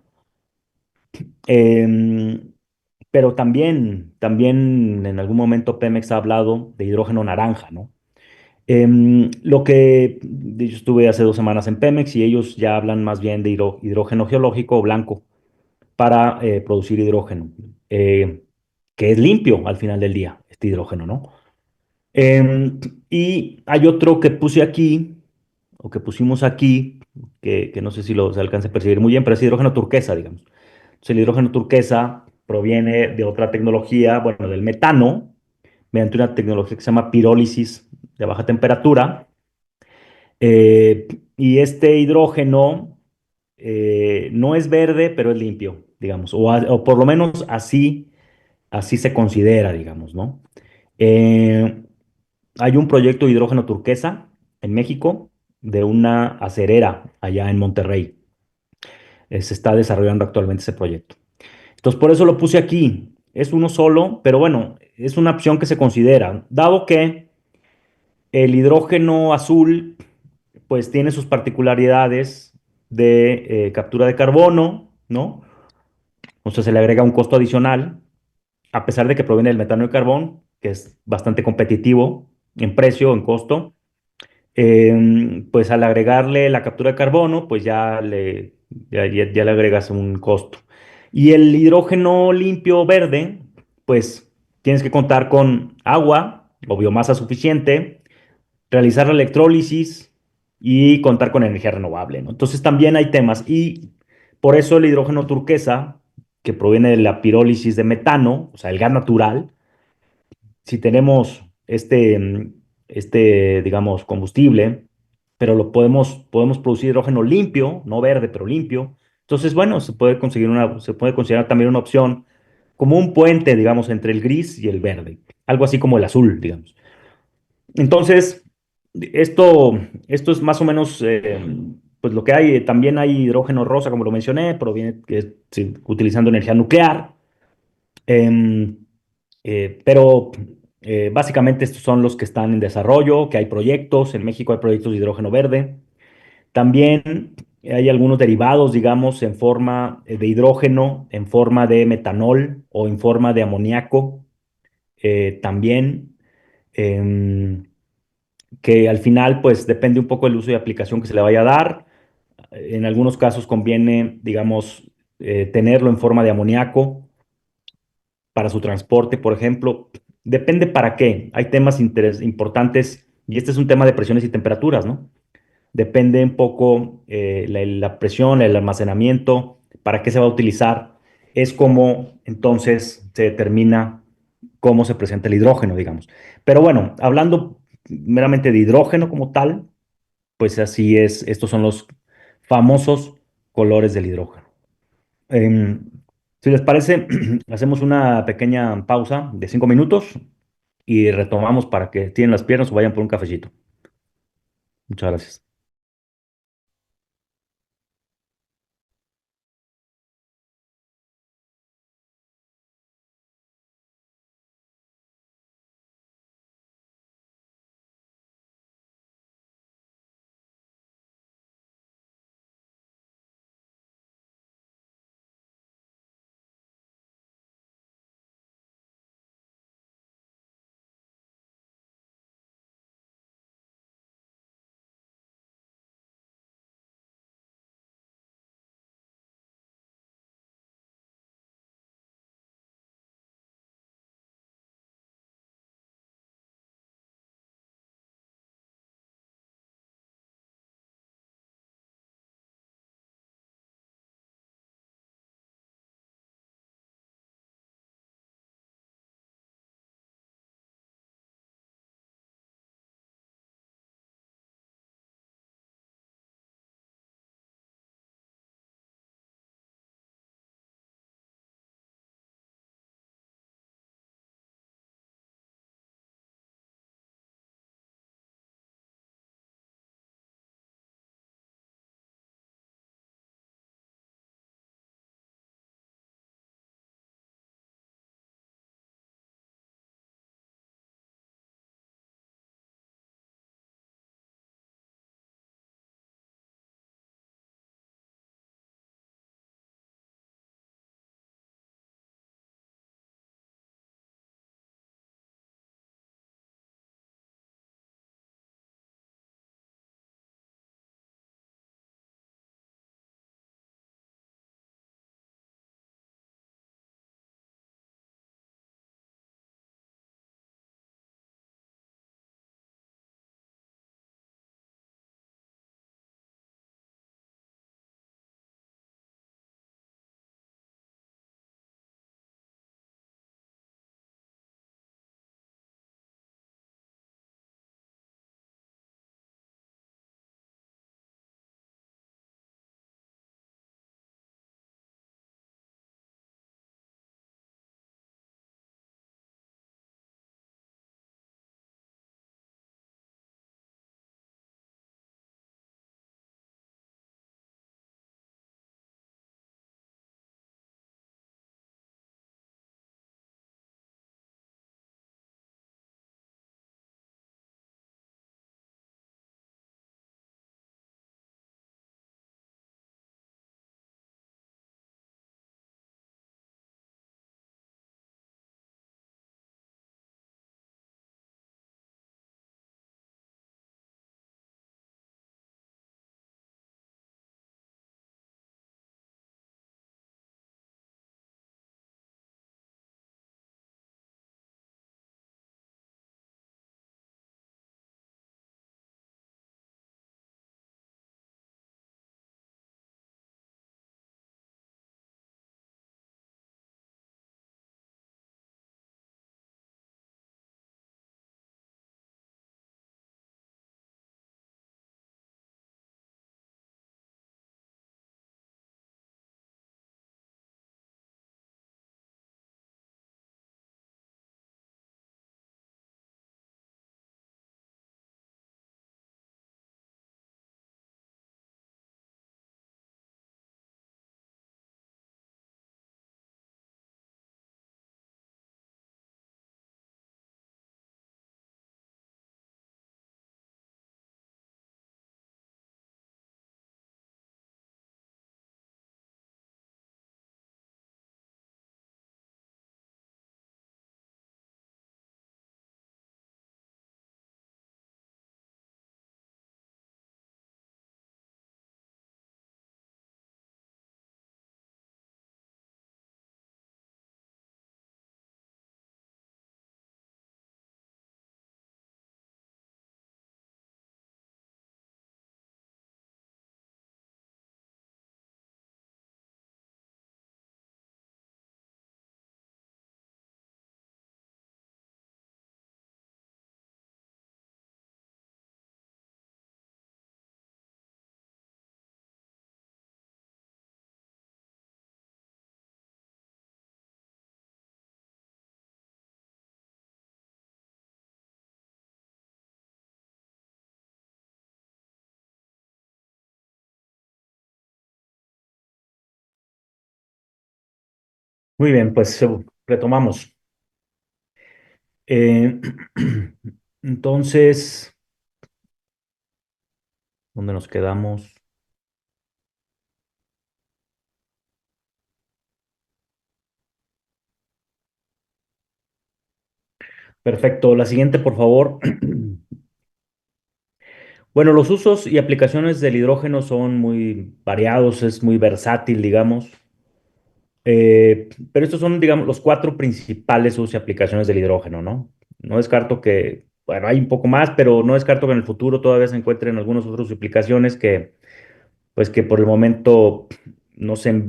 Em, pero también en algún momento Pemex ha hablado de hidrógeno naranja, ¿no? Yo estuve hace 2 semanas en Pemex y ellos ya hablan más bien de hidrógeno geológico o blanco para producir hidrógeno, eh, que es limpio al final del día, este hidrógeno, ¿no? Em, y hay otro que puse aquí, o que pusimos aquí, que no sé si se alcanza a percibir muy bien, pero es hidrógeno turquesa, digamos. Entonces, el hidrógeno turquesa proviene de otra tecnología, bueno, del metano, mediante una tecnología que se llama pirólisis de baja temperatura. Y este hidrógeno no es verde, pero es limpio, digamos, o por lo menos así se considera, digamos, ¿no? Eh, Hay un proyecto de hidrógeno turquesa en México de una acerera allá en Monterrey. Se está desarrollando actualmente ese proyecto. Entonces, por eso lo puse aquí. Es uno solo, pero bueno, es una opción que se considera, dado que el hidrógeno azul pues tiene sus particularidades de captura de carbono, ¿no? O sea, se le agrega un costo adicional, a pesar de que proviene del metano de carbón, que es bastante competitivo en precio, en costo. Pues al agregarle la captura de carbono, pues ya le agregas un costo. Y el hidrógeno limpio verde, pues tienes que contar con agua o biomasa suficiente, realizar la electrólisis, y contar con energía renovable, ¿no? Entonces también hay temas y por eso el hidrógeno turquesa, que proviene de la pirólisis de metano, o sea, el gas natural, si tenemos digamos, combustible, pero podemos producir hidrógeno limpio, no verde, pero limpio. Entonces, bueno, se puede considerar también una opción como un puente, digamos, entre el gris y el verde, algo así como el azul, digamos. Entonces, esto, esto es más o menos pues lo que hay. También hay hidrógeno rosa, como lo mencioné, proviene sí, utilizando energía nuclear. Em, pero básicamente estos son los que están en desarrollo, que hay proyectos. En México hay proyectos de hidrógeno verde. También hay algunos derivados, digamos, en forma de hidrógeno, en forma de metanol o en forma de amoníaco. También. em, que al final pues depende un poco del uso y aplicación que se le vaya a dar. En algunos casos conviene, digamos, tenerlo en forma de amoníaco para su transporte, por ejemplo. Depende para qué. Hay temas importantes y este es un tema de presiones y temperaturas, ¿no? Depende un poco la presión, el almacenamiento, para qué se va a utilizar. Es como entonces se determina cómo se presenta el hidrógeno, digamos. Pero bueno, hablando meramente de hidrógeno como tal, pues así es, estos son los famosos colores del hidrógeno. Em, si les parece, hacemos una pequeña pausa de 5 minutos y retomamos para que tienen las piernas o vayan por un cafecito. Muchas gracias. Muy bien, pues retomamos. Eh, entonces, ¿dónde nos quedamos? Perfecto. La siguiente, por favor. Bueno, los usos y aplicaciones del hidrógeno son muy variados, es muy versátil, digamos. Pero estos son, digamos, los cuatro principales usos y aplicaciones del hidrógeno, ¿no? No descarto que, bueno, hay un poco más, pero no descarto que en el futuro todavía se encuentren algunos otros aplicaciones que, pues, que por el momento no sean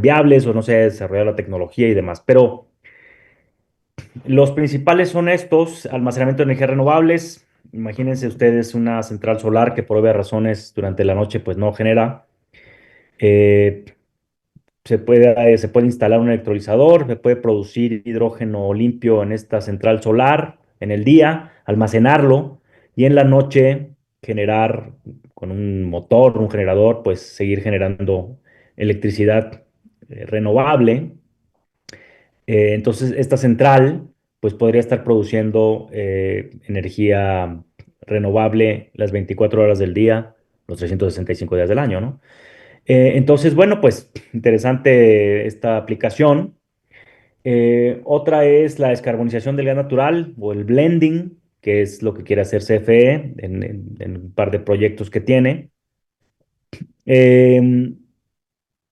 viables o no se haya desarrollado la tecnología y demás. Pero los principales son estos: almacenamiento de energías renovables. Imagínense ustedes una central solar que por obvias razones durante la noche pues no genera. Eh, se puede instalar un electrolizador, se puede producir hidrógeno limpio en esta central solar en el día, almacenarlo y en la noche generar con un motor, un generador, pues seguir generando electricidad renovable. Entonces, esta central, pues podría estar produciendo energía renovable las 24 horas del día, los 365 días del año, ¿no? Entonces, bueno, pues interesante esta aplicación. Otra es la descarbonización del gas natural o el blending, que es lo que quiere hacer CFE en un par de proyectos que tiene. Eh,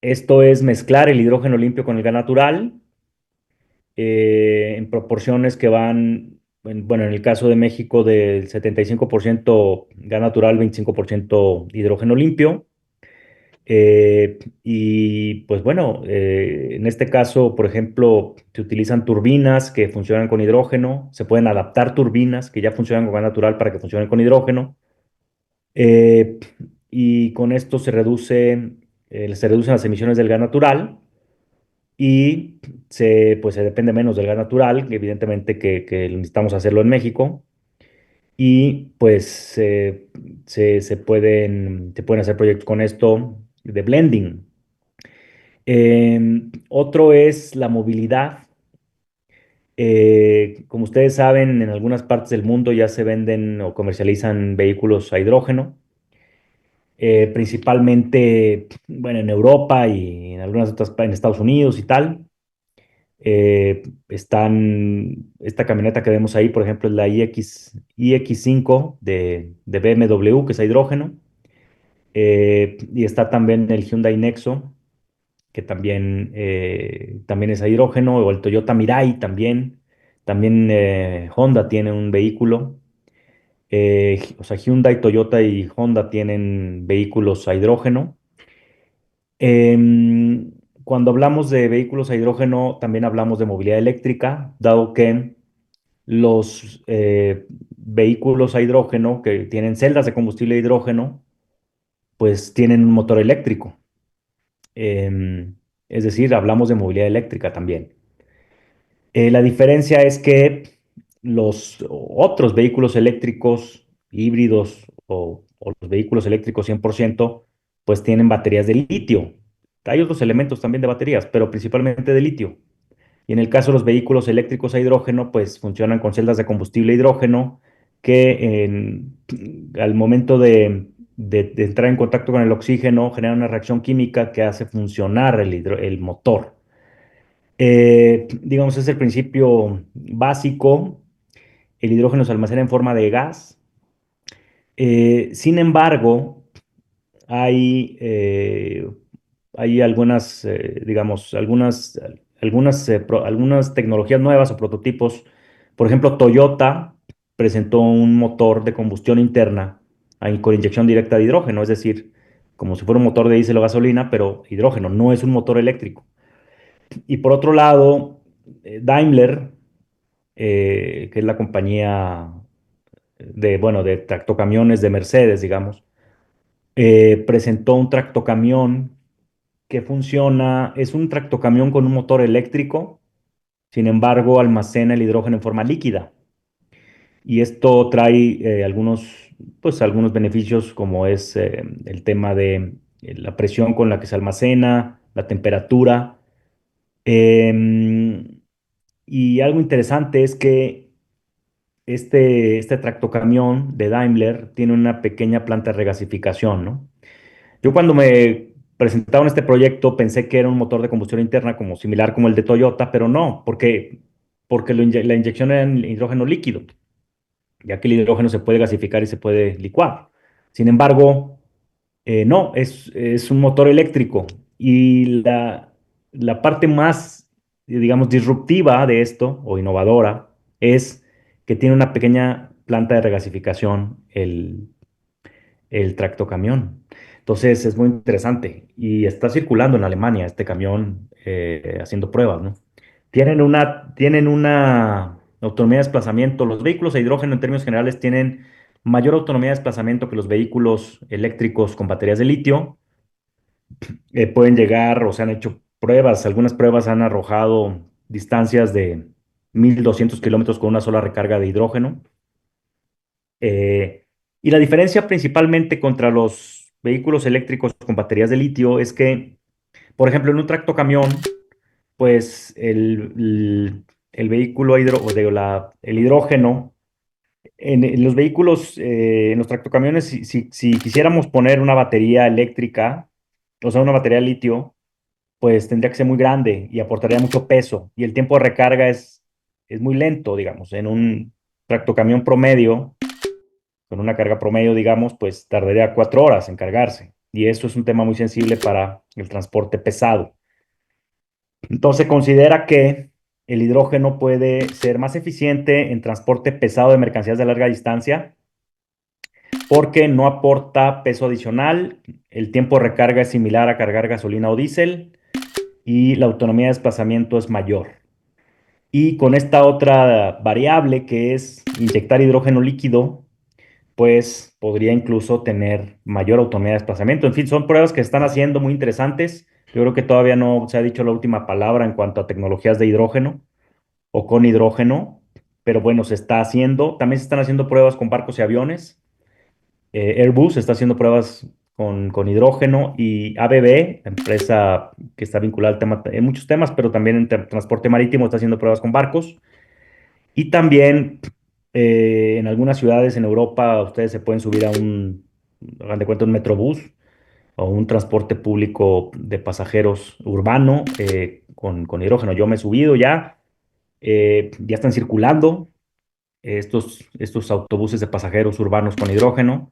Esto es mezclar el hidrógeno limpio con el gas natural en proporciones que van, bueno, en el caso de México del 75% gas natural, 25% hidrógeno limpio. Y pues bueno, en este caso, por ejemplo, se utilizan turbinas que funcionan con hidrógeno, se pueden adaptar turbinas que ya funcionan con gas natural para que funcionen con hidrógeno. eh, y con esto se reducen las emisiones del gas natural y pues se depende menos del gas natural, evidentemente que necesitamos hacerlo en México. Y pues se pueden hacer proyectos con esto de blending. Otro es la movilidad. Como ustedes saben, en algunas partes del mundo ya se venden o comercializan vehículos a hidrógeno, principalmente, bueno, en Europa y en algunas otras, en Estados Unidos y tal. Esta camioneta que vemos ahí, por ejemplo, es la iX5 de BMW, que es a hidrógeno. Y está también el Hyundai Nexo, que también es a hidrógeno, o el Toyota Mirai también. También Honda tiene un vehículo. O sea, Hyundai, Toyota y Honda tienen vehículos a hidrógeno. Em, Cuando hablamos de vehículos a hidrógeno, también hablamos de movilidad eléctrica, dado que los vehículos a hidrógeno que tienen celdas de combustible a hidrógeno, pues tienen un motor eléctrico. Es decir, hablamos de movilidad eléctrica también. La diferencia es que los otros vehículos eléctricos híbridos o los vehículos eléctricos 100%, pues tienen baterías de litio. Hay otros elementos también de baterías, pero principalmente de litio. Y en el caso de los vehículos eléctricos a hidrógeno, pues funcionan con celdas de combustible a hidrógeno que al momento de entrar en contacto con el oxígeno generan una reacción química que hace funcionar el motor. Digamos, es el principio básico. El hidrógeno se almacena en forma de gas. Sin embargo, hay, eh, hay algunas, digamos, algunas tecnologías nuevas o prototipos. Por ejemplo, Toyota presentó un motor de combustión interna con inyección directa de hidrógeno, es decir, como si fuera un motor de diésel o gasolina, pero hidrógeno, no es un motor eléctrico. Y por otro lado, Daimler, que es la compañía bueno, de tractocamiones de Mercedes, digamos, presentó un tractocamión que funciona, es un tractocamión con un motor eléctrico, sin embargo, almacena el hidrógeno en forma líquida. Y esto trae algunos beneficios, como es el tema de la presión con la que se almacena, la temperatura. Em, y algo interesante es que este tractocamión de Daimler tiene una pequeña planta de regasificación, ¿no? Yo cuando me presentaron este proyecto pensé que era un motor de combustión interna como similar como el de Toyota, pero no, porque la inyección era en hidrógeno líquido, ya que el hidrógeno se puede gasificar y se puede licuar. Sin embargo, no, es un motor eléctrico y la parte más, digamos, disruptiva de esto o innovadora es que tiene una pequeña planta de regasificación el tractocamión. Entonces es muy interesante y está circulando en Alemania este camión haciendo pruebas, ¿no? Tienen una autonomía de desplazamiento. Los vehículos a hidrógeno en términos generales tienen mayor autonomía de desplazamiento que los vehículos eléctricos con baterías de litio. Pueden llegar o se han hecho pruebas, algunas pruebas han arrojado distancias de 1.200 kilómetros con una sola recarga de hidrógeno. Y la diferencia principalmente contra los vehículos eléctricos con baterías de litio es que, por ejemplo, en un tractocamión, pues el vehículo o el hidrógeno, en los vehículos, en los tractocamiones, si quisiéramos poner una batería eléctrica, o sea, una batería de litio, pues tendría que ser muy grande y aportaría mucho peso y el tiempo de recarga es muy lento, digamos. En un tractocamión promedio con una carga promedio, digamos, pues tardaría 4 horas en cargarse. Y eso es un tema muy sensible para el transporte pesado. Entonces, considera que el hidrógeno puede ser más eficiente en transporte pesado de mercancías de larga distancia porque no aporta peso adicional, el tiempo de recarga es similar a cargar gasolina o diésel y la autonomía de desplazamiento es mayor. Y con esta otra variable que es inyectar hidrógeno líquido, pues podría incluso tener mayor autonomía de desplazamiento. En fin, son pruebas que se están haciendo muy interesantes. Yo creo que todavía no se ha dicho la última palabra en cuanto a tecnologías de hidrógeno o con hidrógeno, pero bueno, se está haciendo. También se están haciendo pruebas con barcos y aviones. Airbus está haciendo pruebas con hidrógeno y ABB, la empresa que está vinculada al tema, en muchos temas, pero también en transporte marítimo, está haciendo pruebas con barcos. Y también en algunas ciudades en Europa ustedes se pueden subir a hagan de cuenta, un metrobús o un transporte público de pasajeros urbano con hidrógeno. Yo me he subido ya, ya están circulando estos autobuses de pasajeros urbanos con hidrógeno.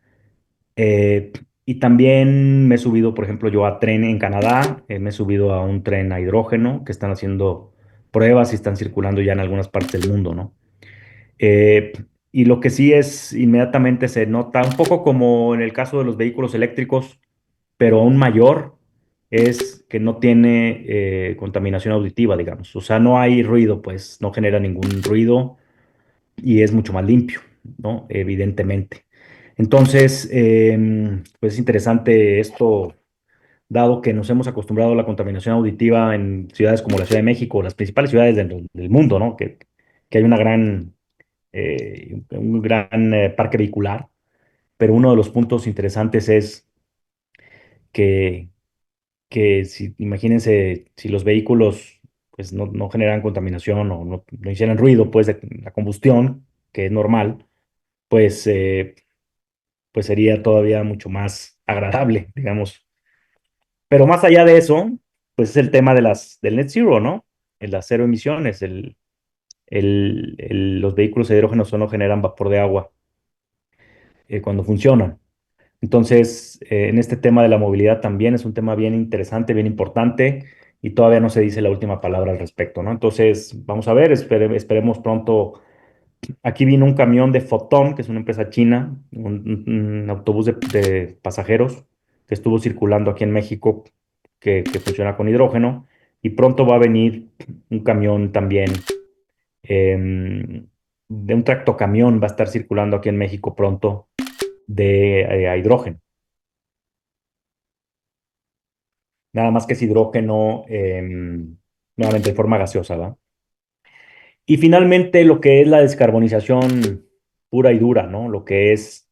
Eh, y también me he subido, por ejemplo, yo a tren en Canadá, me he subido a un tren a hidrógeno que están haciendo pruebas y están circulando ya en algunas partes del mundo, ¿no? Eh, y lo que sí es, inmediatamente se nota, un poco como en el caso de los vehículos eléctricos, pero aún mayor, es que no tiene contaminación auditiva, digamos. O sea, no hay ruido, pues no genera ningún ruido y es mucho más limpio, ¿no? Evidentemente. Entonces, pues es interesante esto, dado que nos hemos acostumbrado a la contaminación auditiva en ciudades como la Ciudad de México, las principales ciudades del mundo, ¿no? Que hay un gran parque vehicular, pero uno de los puntos interesantes es que, que si, imagínense, si los vehículos pues no generan contaminación o no hicieran ruido, pues de la combustión, que es normal, pues, pues sería todavía mucho más agradable, digamos. Pero más allá de eso, pues es el tema del net zero, ¿no? Las cero emisiones, los vehículos de hidrógeno solo generan vapor de agua cuando funcionan. Entonces, en este tema de la movilidad también es un tema bien interesante, bien importante, y todavía no se dice la última palabra al respecto, ¿no? Entonces, vamos a ver, esperemos pronto. Aquí vino un camión de Foton, que es una empresa china, un autobús de pasajeros que estuvo circulando aquí en México, que funciona con hidrógeno, y pronto va a venir un camión también, de un tractocamión, va a estar circulando aquí en México pronto a hidrógeno. Nada más que es hidrógeno, nuevamente en forma gaseosa, ¿va? Y finalmente lo que es la descarbonización pura y dura, ¿no? Lo que es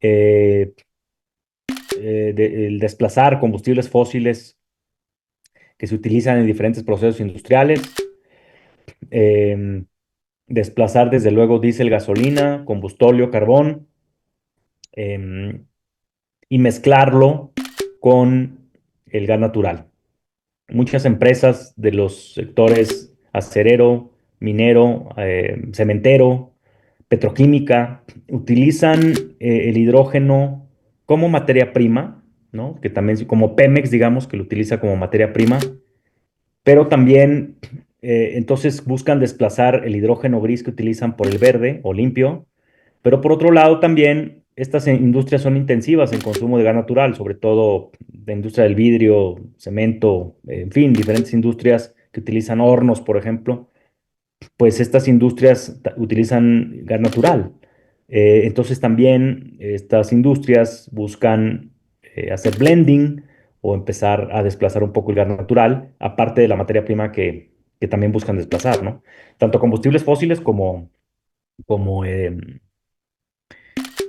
el desplazar combustibles fósiles que se utilizan en diferentes procesos industriales. Em, Desplazar desde luego diésel, gasolina, combustóleo, carbón, em, y mezclarlo con el gas natural. Muchas empresas de los sectores acerero, minero, cementero, petroquímica, utilizan el hidrógeno como materia prima, ¿no? Que también, como Pemex, digamos, que lo utiliza como materia prima, pero también entonces buscan desplazar el hidrógeno gris que utilizan por el verde o limpio, pero por otro lado también estas industrias son intensivas en consumo de gas natural, sobre todo la industria del vidrio, cemento, en fin, diferentes industrias que utilizan hornos, por ejemplo, pues estas industrias utilizan gas natural. Entonces también estas industrias buscan hacer blending o empezar a desplazar un poco el gas natural, aparte de la materia prima que también buscan desplazar, ¿no? Tanto combustibles fósiles como, em,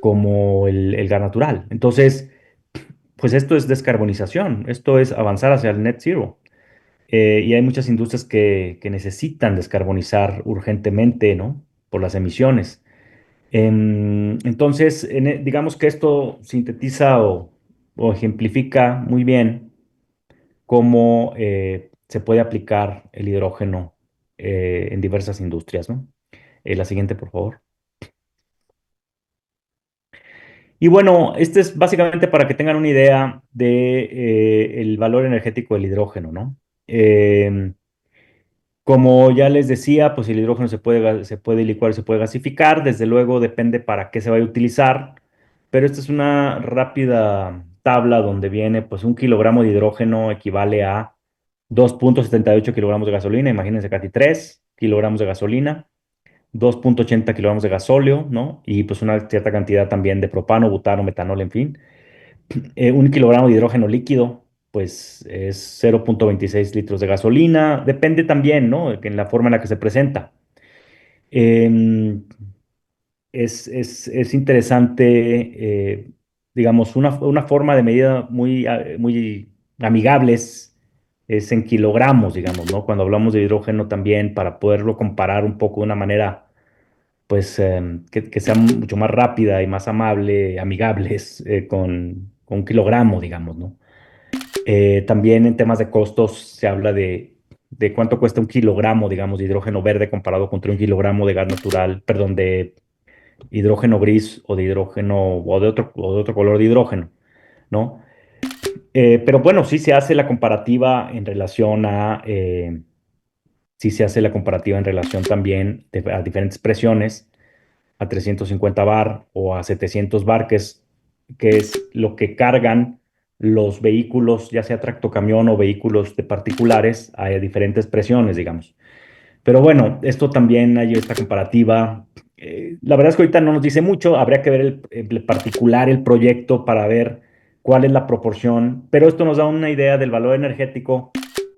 como el gas natural. Entonces, pues esto es descarbonización, esto es avanzar hacia el net zero. Y hay muchas industrias que necesitan descarbonizar urgentemente, ¿no? Por las emisiones. Entonces, digamos que esto sintetiza o ejemplifica muy bien cómo se puede aplicar el hidrógeno en diversas industrias, ¿no? La siguiente, por favor. Y bueno, este es básicamente para que tengan una idea de el valor energético del hidrógeno, ¿no? Em, Como ya les decía, pues el hidrógeno se puede licuar, se puede gasificar, desde luego depende para qué se vaya a utilizar, pero esta es una rápida tabla donde viene, pues 1 kilogramo de hidrógeno equivale a 2,78 kilogramos de gasolina, imagínense casi 3 kilogramos de gasolina, 2,80 kilogramos de gasóleo, ¿no? Y pues una cierta cantidad también de propano, butano, metanol, en fin. 1 kilogramo de hidrógeno líquido, pues es 0,26 litros de gasolina. Depende también, ¿no? En la forma en la que se presenta. Em, es interesante, digamos, una forma de medida muy amigables es en kilogramos, digamos, ¿no? Cuando hablamos de hidrógeno también, para poderlo comparar un poco de una manera, pues, que sea mucho más rápida y más amable, amigables, con 1 kilogramo, digamos, ¿no? También en temas de costos se habla de cuánto cuesta 1 kilogramo, digamos, de hidrógeno verde comparado contra 1 kilogramo de gas natural, perdón, de hidrógeno gris o de hidrógeno o de otro color de hidrógeno, ¿no? Pero bueno, sí se hace la comparativa en relación también a diferentes presiones, a 350 bar o a 700 bar, que es lo que cargan los vehículos, ya sea tractocamión o vehículos de particulares, a diferentes presiones, digamos. Pero bueno, esto también hay esta comparativa. La verdad es que ahorita no nos dice mucho, habría que ver el particular, el proyecto, para ver cuál es la proporción, pero esto nos da una idea del valor energético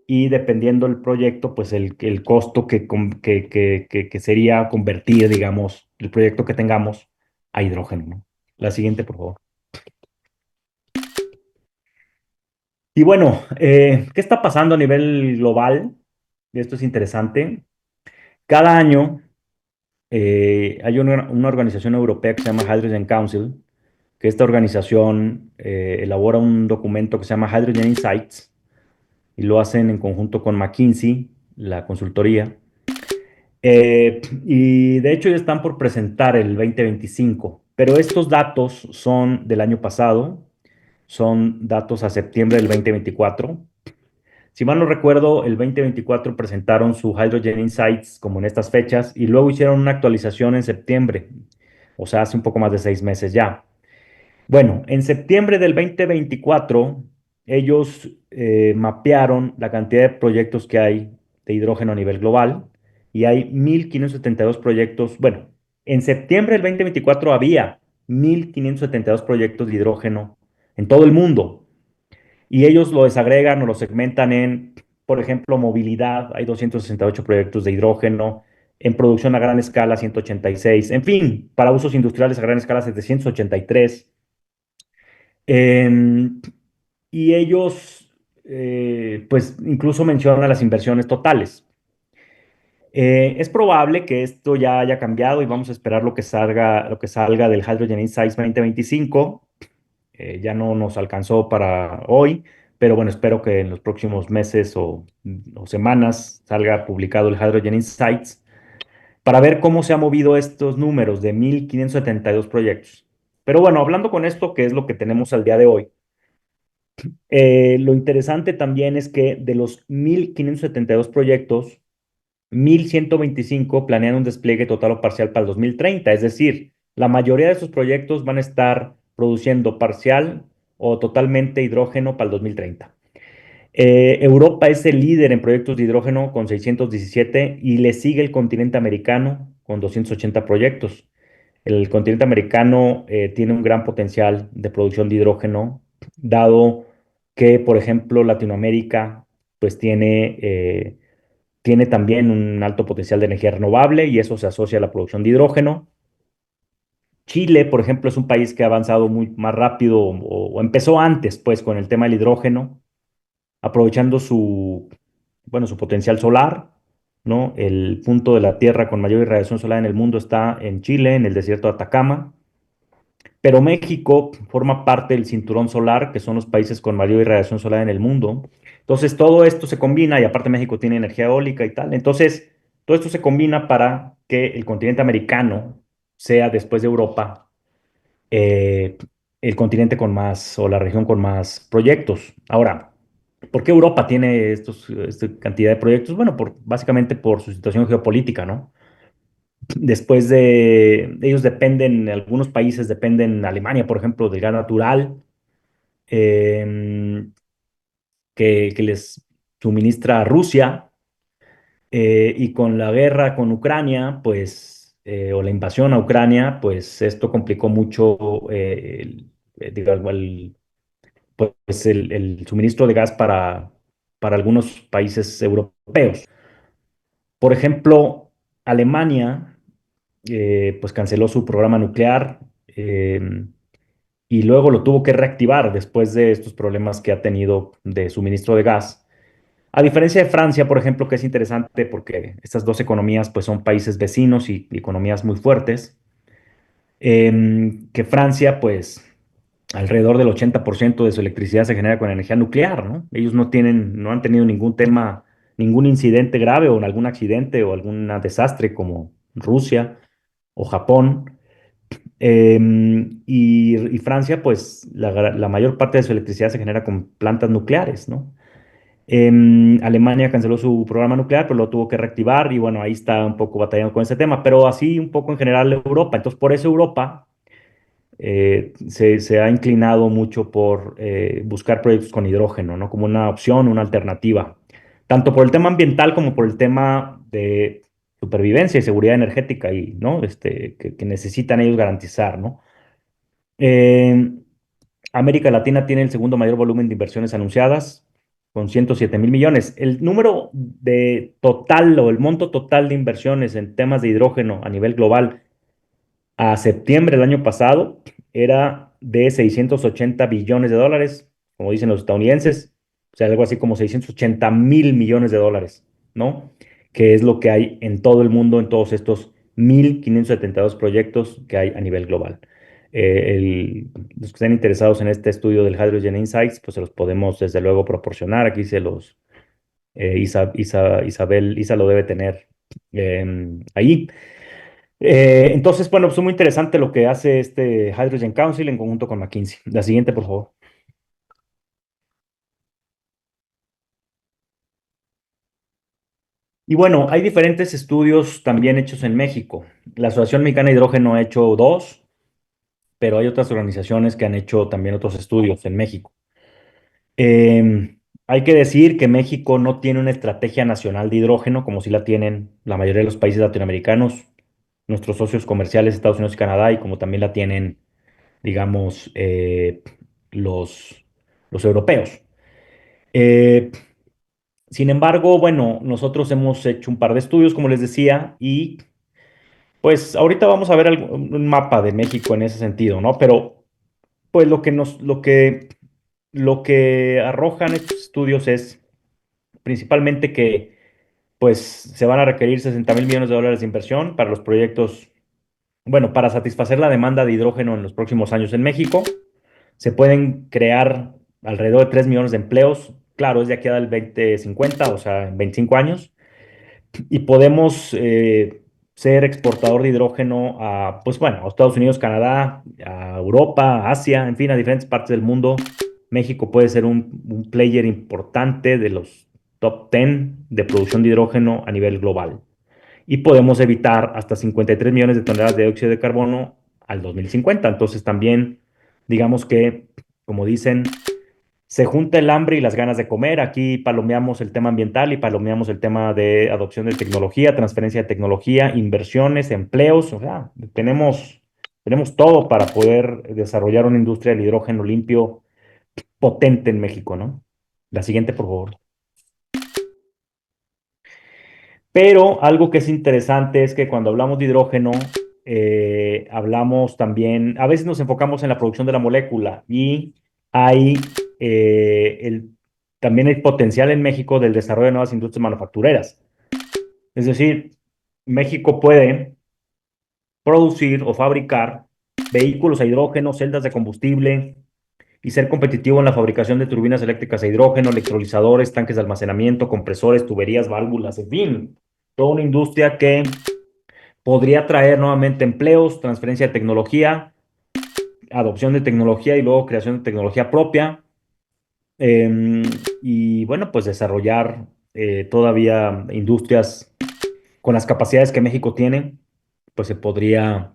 y dependiendo del proyecto, pues el costo que sería convertir, digamos, el proyecto que tengamos a hidrógeno, ¿no? La siguiente, por favor. Y bueno, ¿qué está pasando a nivel global? Esto es interesante. Cada año hay una organización europea que se llama Hydrogen Council, que esta organización elabora un documento que se llama Hydrogen Insights y lo hacen en conjunto con McKinsey, la consultoría. Y de hecho ya están por presentar el 2025, pero estos datos son del año pasado, son datos a septiembre del 2024. Si mal no recuerdo, el 2024 presentaron su Hydrogen Insights como en estas fechas y luego hicieron una actualización en septiembre, o sea, hace un poco más de 6 meses ya. Bueno, en septiembre del 2024, ellos mapearon la cantidad de proyectos que hay de hidrógeno a nivel global y hay 1,572 proyectos. Bueno, en septiembre del 2024 había 1,572 proyectos de hidrógeno en todo el mundo y ellos lo desagregan o lo segmentan en, por ejemplo, movilidad, hay 268 proyectos de hidrógeno, en producción a gran escala 186, en fin, para usos industriales a gran escala 783. Em, y ellos pues incluso menciona las inversiones totales. Es probable que esto ya haya cambiado y vamos a esperar lo que salga del Hydrogen Insights 2025. Ya no nos alcanzó para hoy, pero bueno, espero que en los próximos meses o semanas salga publicado el Hydrogen Insights para ver cómo se han movido estos números de 1.572 proyectos. Pero bueno, hablando con esto, que es lo que tenemos al día de hoy, lo interesante también es que de los 1.572 proyectos, 1.125 planean un despliegue total o parcial para el 2030, es decir, la mayoría de estos proyectos van a estar produciendo parcial o totalmente hidrógeno para el 2030. Europa es el líder en proyectos de hidrógeno con 617 y le sigue el continente americano con 280 proyectos. El continente americano tiene un gran potencial de producción de hidrógeno, dado que, por ejemplo, Latinoamérica pues tiene también un alto potencial de energía renovable y eso se asocia a la producción de hidrógeno. Chile, por ejemplo, es un país que ha avanzado muy más rápido o empezó antes pues con el tema del hidrógeno aprovechando bueno, su potencial solar, ¿no? El punto de la Tierra con mayor irradiación solar en el mundo está en Chile, en el desierto de Atacama, pero México forma parte del cinturón solar, que son los países con mayor irradiación solar en el mundo. Entonces, todo esto se combina y aparte México tiene energía eólica y tal. Entonces, todo esto se combina para que el continente americano sea, después de Europa, eh, el continente con más o la región con más proyectos. Ahora, ¿por qué Europa tiene esta cantidad de proyectos? Bueno, básicamente por su situación geopolítica, ¿no? Después ellos dependen, algunos países dependen, Alemania, por ejemplo, del gas natural, eh, que les suministra Rusia, y con la guerra con Ucrania, pues, o la invasión a Ucrania, pues esto complicó mucho, digamos, pues el suministro de gas para algunos países europeos. Por ejemplo, Alemania pues canceló su programa nuclear y luego lo tuvo que reactivar después de estos problemas que ha tenido de suministro de gas. A diferencia de Francia, por ejemplo, que es interesante porque estas dos economías pues son países vecinos y economías muy fuertes, que Francia pues alrededor del 80% de su electricidad se genera con energía nuclear, ¿no? Ellos no han tenido ningún tema, ningún incidente grave o algún accidente o algún desastre como Rusia o Japón. Y Francia, pues la mayor parte de su electricidad se genera con plantas nucleares, ¿no? Alemania canceló su programa nuclear, pero lo tuvo que reactivar y bueno, ahí está un poco batallando con ese tema, pero así un poco en general Europa. Entonces, por eso Europa se ha inclinado mucho por buscar proyectos con hidrógeno, ¿no? Como una opción, una alternativa, tanto por el tema ambiental como por el tema de supervivencia y seguridad energética y, ¿no? Que necesitan ellos garantizar, ¿no? Eh, América Latina tiene el segundo mayor volumen de inversiones anunciadas, con 107 mil millones. El número de total o el monto total de inversiones en temas de hidrógeno a nivel global a septiembre del año pasado era de 680 billones de dólares, como dicen los estadounidenses, o sea, algo así como 680 mil millones de dólares, ¿no? Que es lo que hay en todo el mundo, en todos estos 1.572 proyectos que hay a nivel global. Los que estén interesados en este estudio del Hydrogen Insights, pues se los podemos desde luego proporcionar. Aquí Isa lo debe tener ahí. Entonces, bueno, pues es muy interesante lo que hace este Hydrogen Council en conjunto con McKinsey. La siguiente, por favor. Y bueno, hay diferentes estudios también hechos en México. La Asociación Mexicana de Hidrógeno ha hecho dos, pero hay otras organizaciones que han hecho también otros estudios en México. Hay que decir que México no tiene una estrategia nacional de hidrógeno como sí la tienen la mayoría de los países latinoamericanos, nuestros socios comerciales, Estados Unidos y Canadá, y como también la tienen, digamos, los, los europeos. Eh, Sin embargo, bueno, nosotros hemos hecho un par de estudios, como les decía, y pues ahorita vamos a ver un mapa de México en ese sentido, ¿no? Pero pues lo que lo que arrojan estos estudios es principalmente que pues se van a requerir 60.000 millones de dólares de inversión para los proyectos, bueno, para satisfacer la demanda de hidrógeno en los próximos años en México. Se pueden crear alrededor de 3 millones de empleos. Claro, es de aquí al 2050, o sea, en 25 años. Y podemos ser exportador de hidrógeno a, pues bueno, a Estados Unidos, Canadá, a Europa, a Asia, en fin, a diferentes partes del mundo. México puede ser un player importante de los top 10 de producción de hidrógeno a nivel global. Y podemos evitar hasta 53 millones de toneladas de dióxido de carbono al 2050. Entonces también, digamos que, como dicen, se junta el hambre y las ganas de comer. Aquí palomeamos el tema ambiental y palomeamos el tema de adopción de tecnología, transferencia de tecnología, inversiones, empleos. O sea, tenemos todo para poder desarrollar una industria del hidrógeno limpio potente en México, ¿no? La siguiente, por favor. Pero algo que es interesante es que cuando hablamos de hidrógeno, hablamos también, a veces nos enfocamos en la producción de la molécula y hay también hay potencial en México del desarrollo de nuevas industrias manufactureras. Es decir, México puede producir o fabricar vehículos a hidrógeno, celdas de combustible y ser competitivo en la fabricación de turbinas eléctricas a hidrógeno, electrolizadores, tanques de almacenamiento, compresores, tuberías, válvulas, en fin, toda una industria que podría traer nuevamente empleos, transferencia de tecnología, adopción de tecnología y luego creación de tecnología propia. eh, y bueno, pues desarrollar todavía industrias con las capacidades que México tiene, pues se podría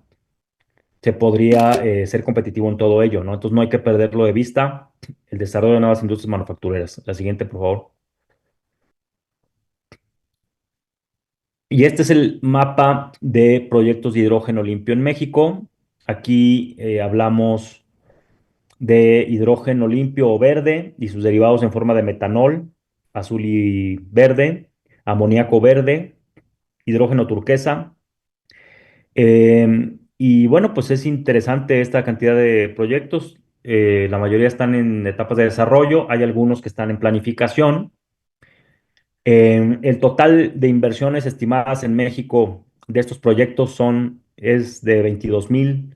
ser competitivo en todo ello, ¿no? Entonces no hay que perderlo de vista, el desarrollo de nuevas industrias manufactureras. La siguiente, por favor. Y este es el mapa de proyectos de hidrógeno limpio en México. Aquí hablamos de hidrógeno limpio o verde y sus derivados en forma de metanol, azul y verde, amoníaco verde, hidrógeno turquesa. Y bueno, pues es interesante esta cantidad de proyectos. La mayoría están en etapas de desarrollo, hay algunos que están en planificación. El total de inversiones estimadas en México de estos proyectos es de 22.000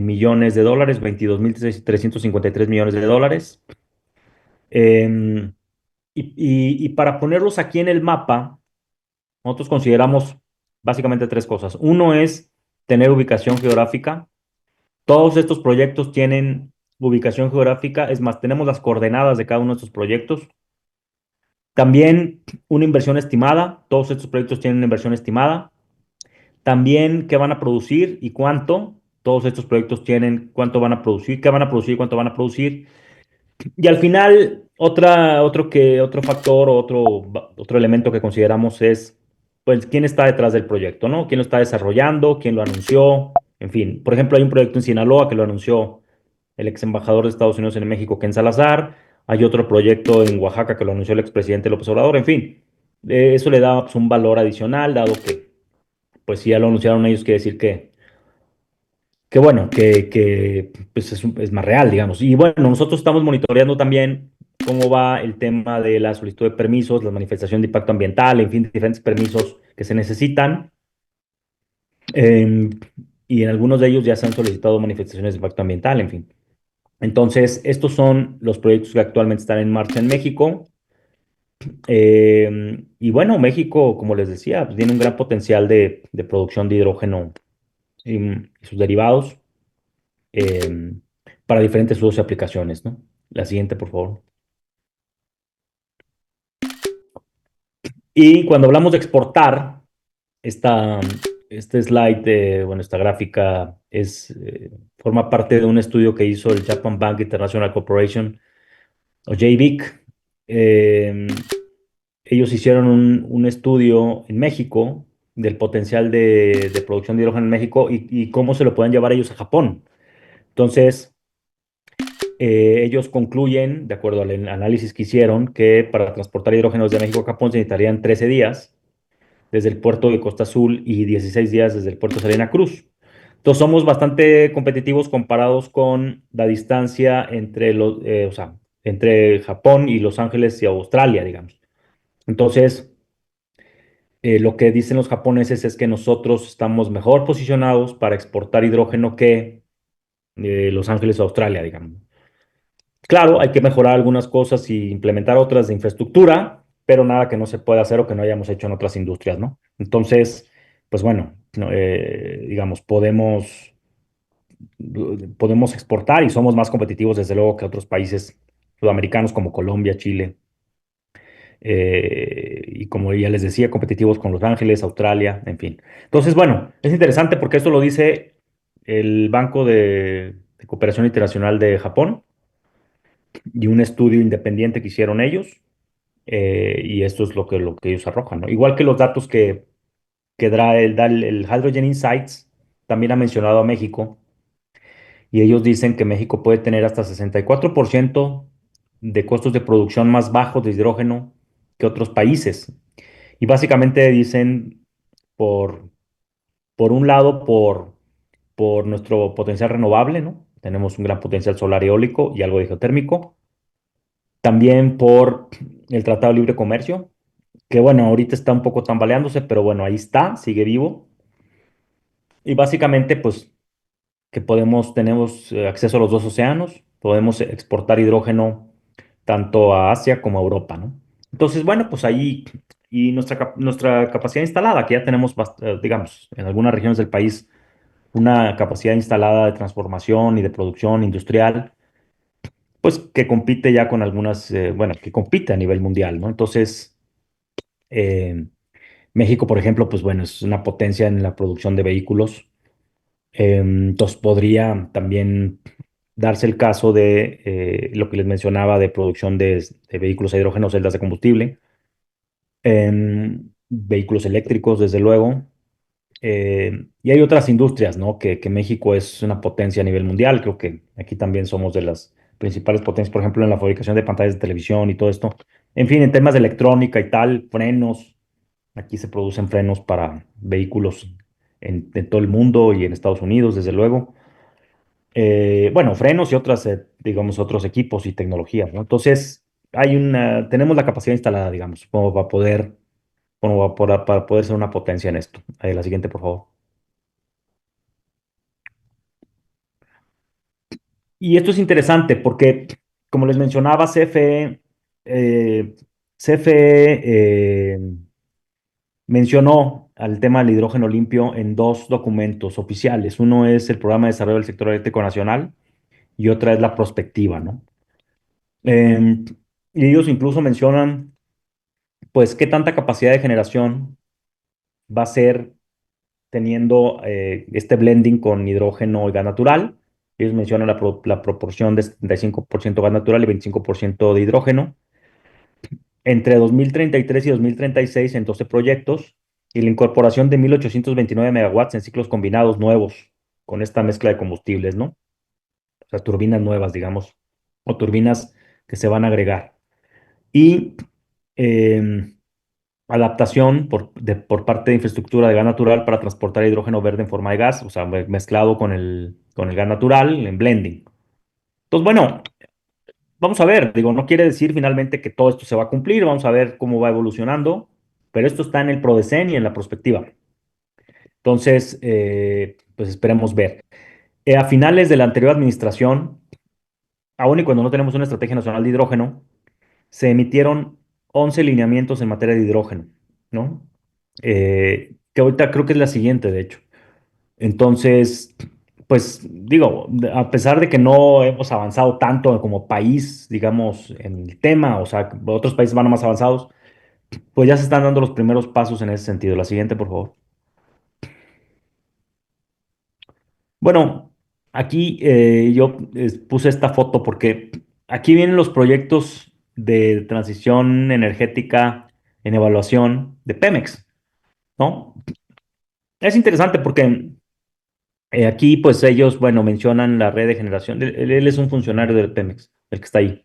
millones de dólares, 22.353 millones de dólares. Em, y para ponerlos aquí en el mapa, nosotros consideramos básicamente tres cosas. Uno es tener ubicación geográfica. Todos estos proyectos tienen ubicación geográfica, es más, tenemos las coordenadas de cada uno de estos proyectos. También una inversión estimada, todos estos proyectos tienen una inversión estimada. También qué van a producir y cuánto. Todos estos proyectos tienen cuánto van a producir, qué van a producir, cuánto van a producir. Y al final, otro factor o otro elemento que consideramos es, pues, quién está detrás del proyecto, ¿no? ¿Quién lo está desarrollando? ¿Quién lo anunció? En fin, por ejemplo, hay un proyecto en Sinaloa que lo anunció el ex embajador de Estados Unidos en México, Ken Salazar. Hay otro proyecto en Oaxaca que lo anunció el expresidente López Obrador. En fin, eso le da pues, un valor adicional, dado que, pues, si ya lo anunciaron ellos, quiere decir que bueno, que pues es más real, digamos. Y bueno, nosotros estamos monitoreando también cómo va el tema de la solicitud de permisos, la manifestación de impacto ambiental, en fin, diferentes permisos que se necesitan. eh, y en algunos de ellos ya se han solicitado manifestaciones de impacto ambiental, en fin. Entonces, estos son los proyectos que actualmente están en marcha en México. Y bueno, México, como les decía, pues, tiene un gran potencial de producción de hidrógeno y sus derivados. eh, para diferentes usos y aplicaciones, ¿no? La siguiente, por favor. Y cuando hablamos de exportar, esta, este slide, bueno, esta gráfica forma parte de un estudio que hizo el Japan Bank International Corporation, o JBIC. Eh, Ellos hicieron un estudio en México del potencial de producción de hidrógeno en México y cómo se lo pueden llevar ellos a Japón. Entonces, ellos concluyen, de acuerdo al análisis que hicieron, que para transportar hidrógeno desde México a Japón se necesitarían 13 días desde el puerto de Costa Azul y 16 días desde el puerto de Salina Cruz. Entonces somos bastante competitivos comparados con la distancia entre o sea, entre Japón y Los Ángeles y Australia, digamos. Entonces, lo que dicen los japoneses es que nosotros estamos mejor posicionados para exportar hidrógeno que Los Ángeles o Australia, digamos. Claro, hay que mejorar algunas cosas y implementar otras de infraestructura, pero nada que no se pueda hacer o que no hayamos hecho en otras industrias, ¿no? Entonces, pues bueno, no, digamos, podemos exportar y somos más competitivos, desde luego, que otros países sudamericanos como Colombia, Chile, y como ya les decía, competitivos con Los Ángeles, Australia, en fin. Entonces, bueno, es interesante porque esto lo dice el Banco de Cooperación Internacional de Japón y un estudio independiente que hicieron ellos, y esto es lo que ellos arrojan, ¿no? Igual que los datos que da el Hydrogen Insights, también ha mencionado a México, y ellos dicen que México puede tener hasta 64% de costos de producción más bajos de hidrógeno que otros países. Y básicamente dicen, por, por un lado, por nuestro potencial renovable, ¿no? Tenemos un gran potencial solar y eólico y algo de geotérmico. También por el Tratado de Libre Comercio, que bueno, ahorita está un poco tambaleándose, pero bueno, ahí está, sigue vivo. Y básicamente, pues, que tenemos acceso a los dos océanos, podemos exportar hidrógeno tanto a Asia como a Europa, ¿no? Entonces, bueno, pues ahí, y nuestra capacidad instalada, que ya tenemos, digamos, en algunas regiones del país, una capacidad instalada de transformación y de producción industrial, pues que compite ya con algunas, bueno, que compite a nivel mundial, ¿no? Entonces, eh, México, por ejemplo, pues bueno, es una potencia en la producción de vehículos. Entonces podría también darse el caso de lo que les mencionaba de producción de vehículos a hidrógeno, celdas de combustible, vehículos eléctricos, desde luego. Y hay otras industrias, ¿no? Que México es una potencia a nivel mundial. Creo que aquí también somos de las principales potencias, por ejemplo, en la fabricación de pantallas de televisión y todo esto. En fin, en temas de electrónica y tal, frenos. Aquí se producen frenos para vehículos en todo el mundo y en Estados Unidos, desde luego. Bueno, frenos y otras, digamos, otros equipos y tecnologías, ¿no? Entonces, tenemos la capacidad instalada, digamos, para poder ser una potencia en esto. La siguiente, por favor. Y esto es interesante porque, como les mencionaba, CFE mencionó al tema del hidrógeno limpio en dos documentos oficiales. Uno es el Programa de Desarrollo del Sector Eléctrico Nacional y otra es la prospectiva, ¿no? Em, y ellos incluso mencionan, pues, qué tanta capacidad de generación va a ser teniendo este blending con hidrógeno y gas natural. Ellos mencionan la proporción de 75% gas natural y 25% de hidrógeno entre 2033 y 2036 en 12 proyectos, y la incorporación de 1829 megawatts en ciclos combinados nuevos con esta mezcla de combustibles, ¿no? O sea, turbinas nuevas, digamos, o turbinas que se van a agregar. Y em, adaptación por parte de infraestructura de gas natural para transportar hidrógeno verde en forma de gas, o sea, mezclado con el gas natural en blending. Entonces, bueno, vamos a ver, digo, no quiere decir finalmente que todo esto se va a cumplir, vamos a ver cómo va evolucionando, pero esto está en el PRODECEN y en la prospectiva. Entonces, pues esperemos ver. A finales de la anterior administración, aún y cuando no tenemos una estrategia nacional de hidrógeno, se emitieron 11 lineamientos en materia de hidrógeno, ¿no? Que ahorita creo que es la siguiente, de hecho. Entonces, pues digo, a pesar de que no hemos avanzado tanto como país, digamos, en el tema, o sea, otros países van más avanzados, pues ya se están dando los primeros pasos en ese sentido. La siguiente, por favor. Bueno, aquí yo puse esta foto porque aquí vienen los proyectos de transición energética en evaluación de Pemex, ¿no? Es interesante porque aquí, pues ellos, bueno, mencionan la red de generación. Él es un funcionario del Pemex, el que está ahí.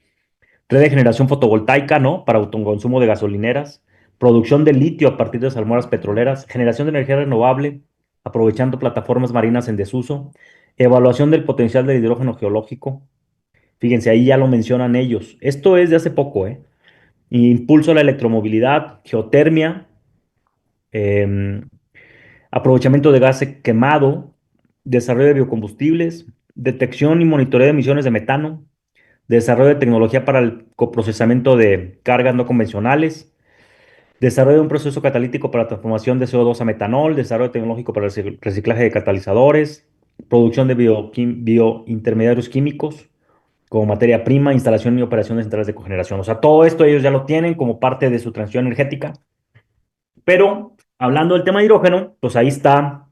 Red de generación fotovoltaica, ¿no? Para autoconsumo de gasolineras, producción de litio a partir de salmueras petroleras, generación de energía renovable, aprovechando plataformas marinas en desuso, evaluación del potencial del hidrógeno geológico, Fíjense, ahí ya lo mencionan ellos. Esto es de hace poco, ¿eh? Impulso a la electromovilidad, geotermia, em, aprovechamiento de gas quemado, desarrollo de biocombustibles, detección y monitoreo de emisiones de metano, desarrollo de tecnología para el coprocesamiento de cargas no convencionales, desarrollo de un proceso catalítico para transformación de CO2 a metanol, desarrollo tecnológico para el reciclaje de catalizadores, producción de biointermediarios químicos como materia prima, instalación y operación de centrales de cogeneración. O sea, todo esto ellos ya lo tienen como parte de su transición energética. Pero hablando del tema de hidrógeno, pues ahí está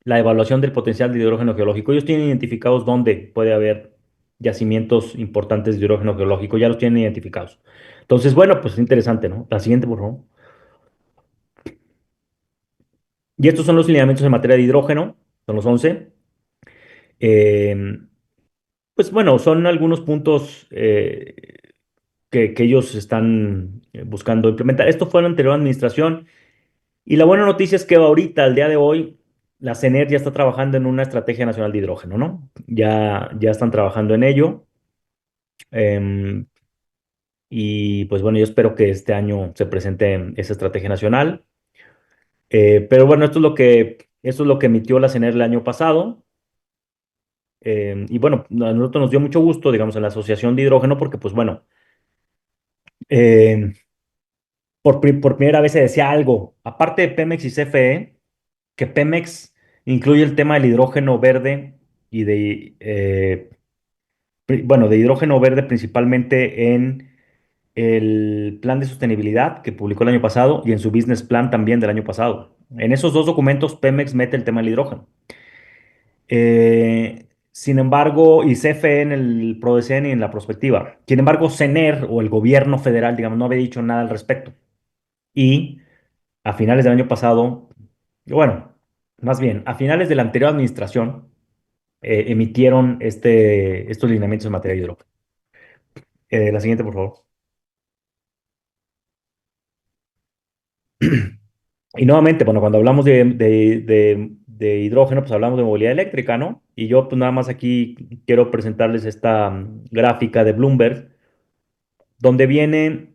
la evaluación del potencial de hidrógeno geológico. Ellos tienen identificados dónde puede haber yacimientos importantes de hidrógeno geológico, ya los tienen identificados. Entonces, bueno, pues es interesante, ¿no? La siguiente, por favor. Y estos son los lineamientos en materia de hidrógeno, son los 11. Eh, pues bueno, son algunos puntos que ellos están buscando implementar. Esto fue en la anterior administración. Y la buena noticia es que ahorita, al día de hoy, la CENER ya está trabajando en una estrategia nacional de hidrógeno, ¿no? Ya están trabajando en ello. Em, y pues bueno, yo espero que este año se presente esa estrategia nacional. Pero bueno, esto es lo que emitió la CENER el año pasado. Y bueno, a nosotros nos dio mucho gusto, digamos, en la Asociación de Hidrógeno, porque pues bueno, em, por primera vez se decía algo, aparte de Pemex y CFE, que Pemex incluye el tema del hidrógeno verde y bueno, de hidrógeno verde principalmente en el plan de sostenibilidad que publicó el año pasado y en su business plan también del año pasado. En esos dos documentos, Pemex mete el tema del hidrógeno. Sin embargo, y CFE en el PRODECEN y en la prospectiva. Sin embargo, CENER o el gobierno federal, digamos, no había dicho nada al respecto. Y a finales del año pasado, bueno, más bien, a finales de la anterior administración, emitieron estos lineamientos en materia de hidrógeno. La siguiente, por favor. Y nuevamente, bueno, cuando hablamos de hidrógeno, pues hablamos de movilidad eléctrica, ¿no? Y yo pues nada más aquí quiero presentarles esta gráfica de Bloomberg, donde viene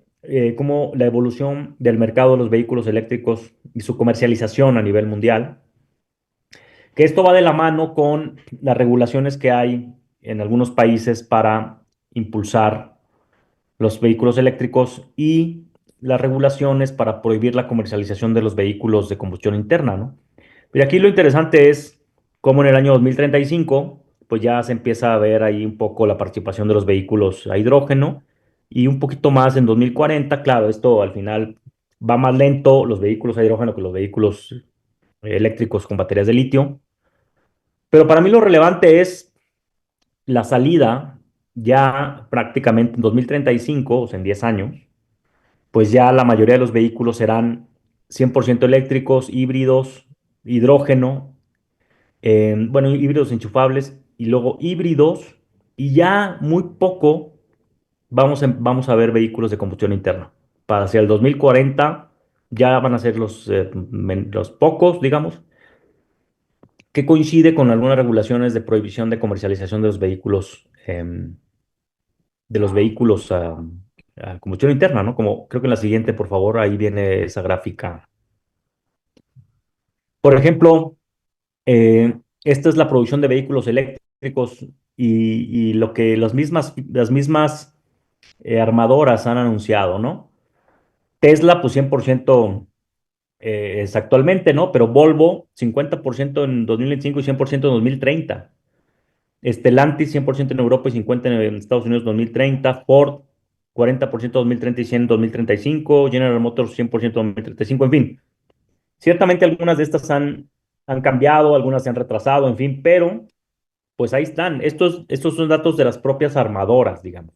como la evolución del mercado de los vehículos eléctricos y su comercialización a nivel mundial, que esto va de la mano con las regulaciones que hay en algunos países para impulsar los vehículos eléctricos y las regulaciones para prohibir la comercialización de los vehículos de combustión interna, ¿no? Y aquí lo interesante es cómo en el año 2035, pues ya se empieza a ver ahí un poco la participación de los vehículos a hidrógeno y un poquito más en 2040. Claro, esto al final va más lento los vehículos a hidrógeno que los vehículos eléctricos con baterías de litio. Pero para mí lo relevante es la salida ya prácticamente en 2035, o sea, en 10 años, pues ya la mayoría de los vehículos serán 100% eléctricos, híbridos, hidrógeno, bueno, híbridos enchufables y luego híbridos, y ya muy poco vamos a ver vehículos de combustión interna. Para hacia el 2040 ya van a ser los pocos, digamos, que coincide con algunas regulaciones de prohibición de comercialización de los vehículos a combustión interna, ¿no? Como creo que en la siguiente, por favor, ahí viene esa gráfica. Por ejemplo, esta es la producción de vehículos eléctricos y lo que las mismas armadoras han anunciado, ¿no? Tesla, pues 100% es actualmente, ¿no? Pero Volvo, 50% en 2025 y 100% en 2030. Stellantis, 100% en Europa y 50% en Estados Unidos 2030. Ford, 40% 2030 y 100 en 2035. General Motors, 100% 2035. En fin, ciertamente algunas de estas han cambiado, algunas se han retrasado, en fin, pero pues ahí están. Estos son datos de las propias armadoras, digamos,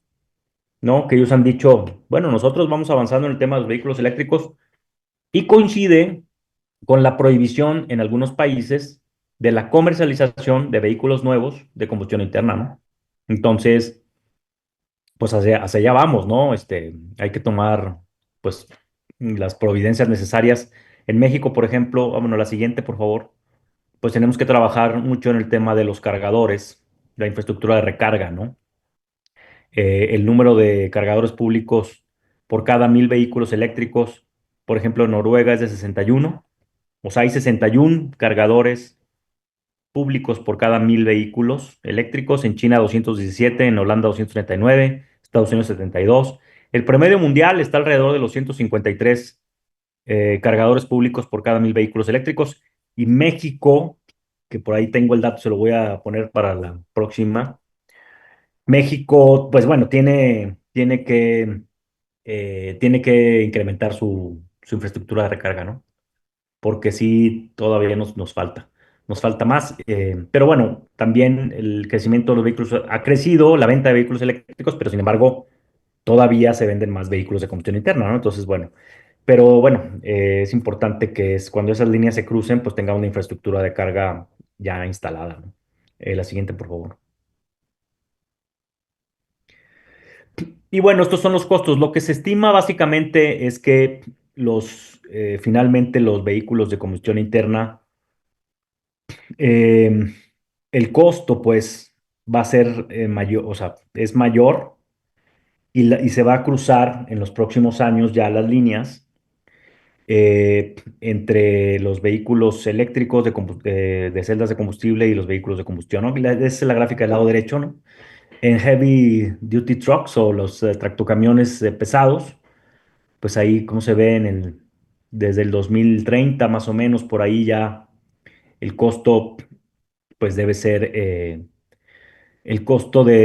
¿no? Que ellos han dicho, bueno, nosotros vamos avanzando en el tema de los vehículos eléctricos y coincide con la prohibición en algunos países de la comercialización de vehículos nuevos de combustión interna, ¿no? Entonces, pues hacia allá vamos, ¿no? Hay que tomar, pues, las providencias necesarias. En México, por ejemplo, vámonos a la siguiente, por favor, pues tenemos que trabajar mucho en el tema de los cargadores, la infraestructura de recarga, ¿no? El número de cargadores públicos por cada 1.000 vehículos eléctricos, por ejemplo, en Noruega es de 61. O sea, hay 61 cargadores públicos por cada 1.000 vehículos eléctricos. En China 217, en Holanda 239, Estados Unidos 72. El promedio mundial está alrededor de los 153 cargadores públicos por cada 1.000 vehículos eléctricos. Y México, que por ahí tengo el dato, se lo voy a poner para la próxima. México, pues bueno, tiene que incrementar su infraestructura de recarga, ¿no? Porque sí, todavía nos falta más. Pero bueno, también el crecimiento de los vehículos ha crecido, la venta de vehículos eléctricos, pero sin embargo, todavía se venden más vehículos de combustión interna, ¿no? Entonces, bueno, pero bueno, es importante que cuando esas líneas se crucen, pues tenga una infraestructura de carga ya instalada, ¿no? La siguiente, por favor. Y bueno, estos son los costos. Lo que se estima básicamente es que finalmente los vehículos de combustión interna, eh, el costo pues va a ser mayor, o sea, es mayor y se va a cruzar en los próximos años ya las líneas entre los vehículos eléctricos de celdas de combustible y los vehículos de combustión, ¿no? Esa es la gráfica del lado derecho, ¿no? En heavy duty trucks o los tractocamiones pesados, pues ahí, como se ve desde el 2030 más o menos, por ahí ya el costo, pues debe ser el costo o sea,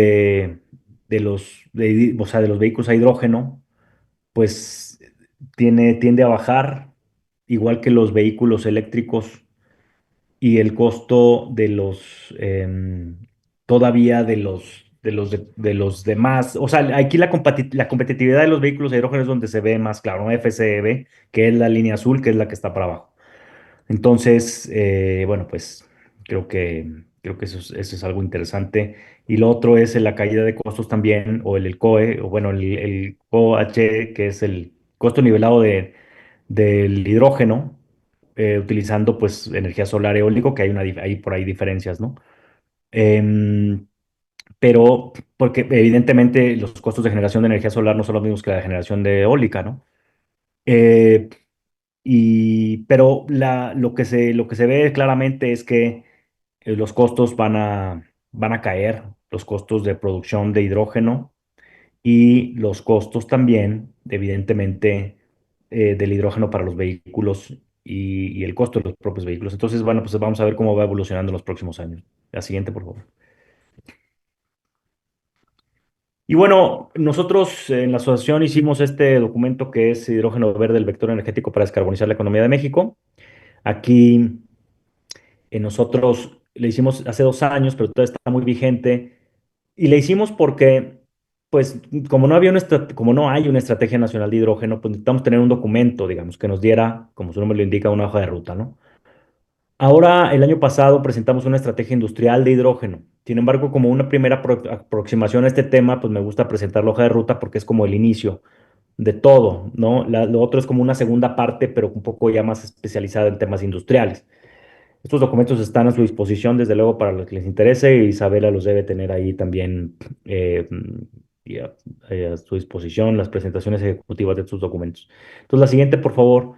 de los vehículos a hidrógeno, pues tiende a bajar, igual que los vehículos eléctricos y el costo todavía de los demás, o sea, aquí la competitividad de los vehículos a hidrógeno es donde se ve más claro, ¿no? FCEV, que es la línea azul, que es la que está para abajo. Entonces, bueno, pues creo que eso es algo interesante. Y lo otro es la caída de costos también, o el COE, o bueno, el COH, que es el costo nivelado del hidrógeno, utilizando pues energía solar eólico, que hay por ahí diferencias, ¿no? Em, pero porque evidentemente los costos de generación de energía solar no son los mismos que la de generación de eólica, ¿no? Eh, pero lo que se ve claramente es que los costos van a caer, los costos de producción de hidrógeno y los costos también, evidentemente, del hidrógeno para los vehículos y el costo de los propios vehículos. Entonces, bueno, pues vamos a ver cómo va evolucionando en los próximos años. La siguiente, por favor. Y bueno, nosotros en la asociación hicimos este documento que es Hidrógeno Verde, el vector energético para descarbonizar la economía de México. Aquí nosotros le hicimos hace 2 años, pero todavía está muy vigente. Y le hicimos porque, pues, como no hay una estrategia nacional de hidrógeno, pues necesitamos tener un documento, digamos, que nos diera, como su nombre lo indica, una hoja de ruta, ¿no? Ahora, el año pasado presentamos una estrategia industrial de hidrógeno. Sin embargo, como una primera aproximación a este tema, pues me gusta presentar la hoja de ruta porque es como el inicio de todo, ¿no? Lo otro es como una segunda parte, pero un poco ya más especializada en temas industriales. Estos documentos están a su disposición, desde luego, para los que les interese. Y Isabela los debe tener ahí también y a su disposición, las presentaciones ejecutivas de estos documentos. Entonces, la siguiente, por favor.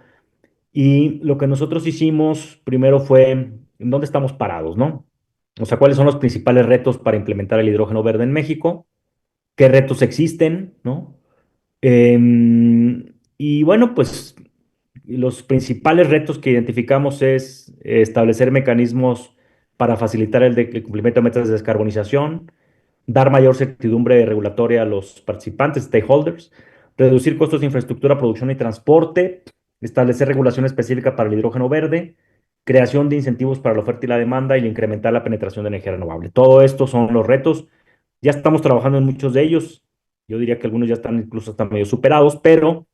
Y lo que nosotros hicimos primero fue, ¿en dónde estamos parados, no? O sea, ¿cuáles son los principales retos para implementar el hidrógeno verde en México? ¿Qué retos existen, no? Y bueno, pues los principales retos que identificamos es establecer mecanismos para facilitar el cumplimiento de metas de descarbonización, dar mayor certidumbre regulatoria a los participantes, stakeholders, reducir costos de infraestructura, producción y transporte, establecer regulación específica para el hidrógeno verde, creación de incentivos para la oferta y la demanda y incrementar la penetración de energía renovable. Todo esto son los retos. Ya estamos trabajando en muchos de ellos. Yo diría que algunos ya están incluso hasta medio superados, pero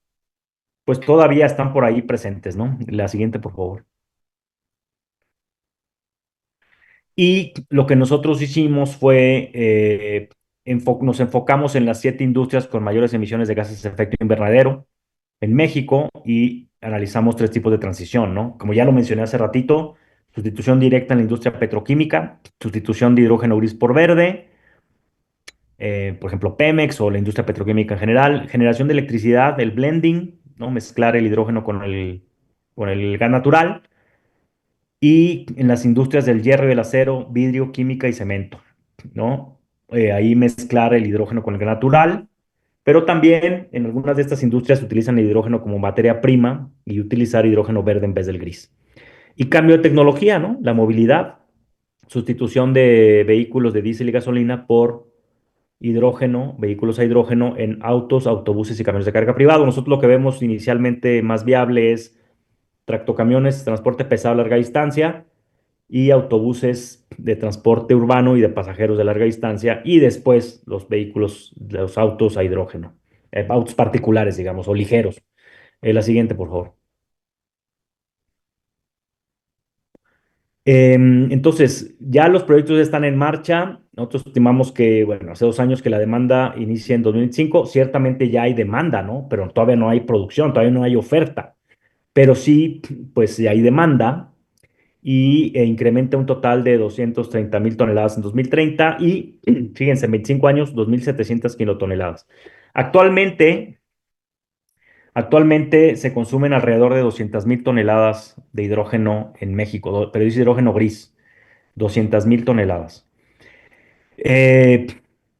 pues todavía están por ahí presentes, ¿no? La siguiente, por favor. Y lo que nosotros hicimos fue, nos enfocamos en las 7 industrias con mayores emisiones de gases de efecto invernadero en México y analizamos 3 tipos de transición, ¿no? Como ya lo mencioné hace ratito, sustitución directa en la industria petroquímica, sustitución de hidrógeno gris por verde, por ejemplo, Pemex o la industria petroquímica en general. Generación de electricidad, el blending, ¿no? Mezclar el hidrógeno con el gas natural. Y en las industrias del hierro y el acero, vidrio, química y cemento, ¿no? Ahí mezclar el hidrógeno con el gas natural, pero también en algunas de estas industrias utilizan el hidrógeno como materia prima y utilizar hidrógeno verde en vez del gris. Y cambio de tecnología, ¿no? La movilidad, sustitución de vehículos de diésel y gasolina por hidrógeno, vehículos a hidrógeno en autos, autobuses y camiones de carga privado. Nosotros lo que vemos inicialmente más viable es tractocamiones, transporte pesado a larga distancia y autobuses de transporte urbano y de pasajeros de larga distancia y después los vehículos, los autos a hidrógeno, autos particulares, digamos, o ligeros. La siguiente, por favor. Entonces, ya los proyectos están en marcha. Nosotros estimamos que, bueno, hace 2 años que la demanda inicia en 2025. Ciertamente ya hay demanda, ¿no? Pero todavía no hay producción, todavía no hay oferta. Pero sí, pues ya hay demanda y incrementa un total de 230,000 toneladas en 2030 y, fíjense, en 25 años, 2,700 kilotoneladas. Actualmente, actualmente se consumen alrededor de 200,000 toneladas de hidrógeno en México, pero es hidrógeno gris. 200,000 toneladas. Eh,